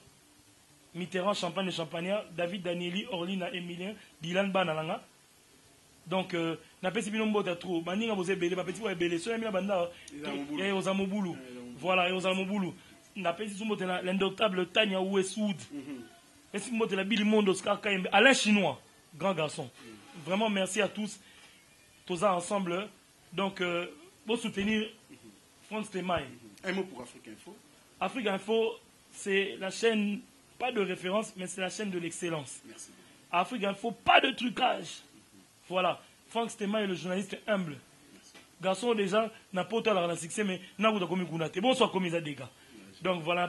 Speaker 4: Mitterrand, Champagne de Champagnat, David Danieli, Orlina Emilien, Dylan Banalanga. Donc, na Pessimbote à trop. Maninga vous êtes belé, ma petite voix est belé. Soyez bien banda. Et aux Amoboulou. Voilà, et aux Amoboulou. L'indoctable Tania Ouessoud. Alain Chinois, grand garçon. Vraiment merci à tous. Tous ensemble. Donc, pour soutenir France Témaï.
Speaker 3: Un mot pour Afrique Info.
Speaker 4: Afrique Info, c'est la chaîne, pas de référence, mais c'est la chaîne de l'excellence.
Speaker 3: Merci.
Speaker 4: Afrique Info, pas de trucage. Voilà. France Témaï est le journaliste humble. Garçon déjà, n'a pas autant la succès, mais n'a pas commis Gounate. Bonsoir, commis à dégâts. Donc voilà,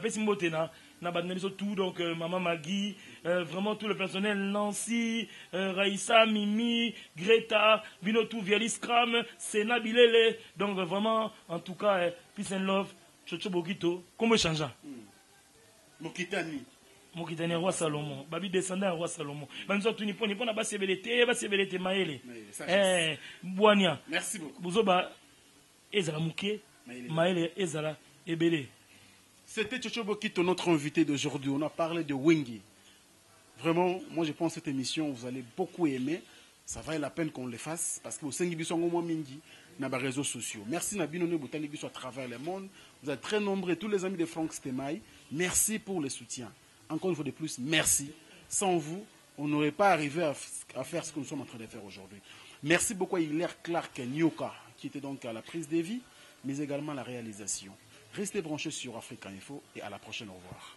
Speaker 4: tout, donc Maman Magui, vraiment tout le personnel, Nancy, Raïssa, Mimi, Greta, Binotou, Vialis Kram, Sena Bilele. Donc vraiment, en tout cas, peace and love, Chocho Bokito, comment change?
Speaker 3: Mokitani.
Speaker 4: Mokitani, roi Salomon. Babi descendant, roi Salomon. Banzo tu nippon, nippon, ba sebelete maele. Boania.
Speaker 3: Merci beaucoup.
Speaker 4: Bouzoba, Ezra Mouké, maele, Ezra, Ebele.
Speaker 3: C'était Chocho Bokito, notre invité d'aujourd'hui. On a parlé de Wenge. Vraiment, moi je pense que cette émission, vous allez beaucoup aimer. Ça vaut la peine qu'on le fasse parce que vous savez que vous mingi dans les réseaux sociaux. Merci Nabinone Boutalibiso à travers le monde. Vous êtes très nombreux, tous les amis de Franck Stémaï. Merci pour le soutien. Encore une fois de plus, merci. Sans vous, on n'aurait pas arrivé à faire ce que nous sommes en train de faire aujourd'hui. Merci beaucoup à Hilaire Clark Nyoka, qui était donc à la prise des vies, mais également à la réalisation. Restez branchés sur Africa Info et à la prochaine. Au revoir.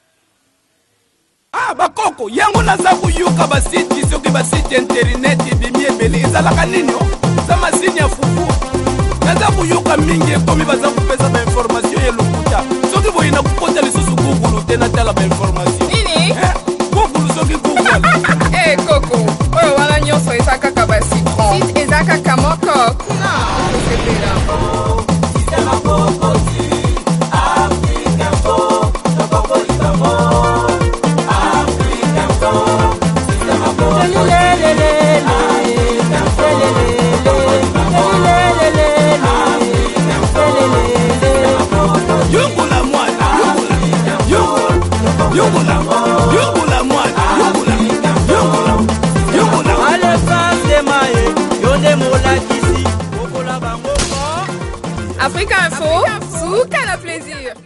Speaker 1: Ah bakoko yango naza kuyuka basiti soki basiti internet bimi ebele ezalaka nini za masini ya fufu naza kuyuka mingi ekomi baza kopesa bainformation ya lokuta soki boyi na kokota lisusu google te natala bainformation
Speaker 2: nini
Speaker 1: google soki google
Speaker 2: koko oyo wana nyonso eza kaka basitron site eza kaka moko kuna osepela Africa Info, Souka le plaisir.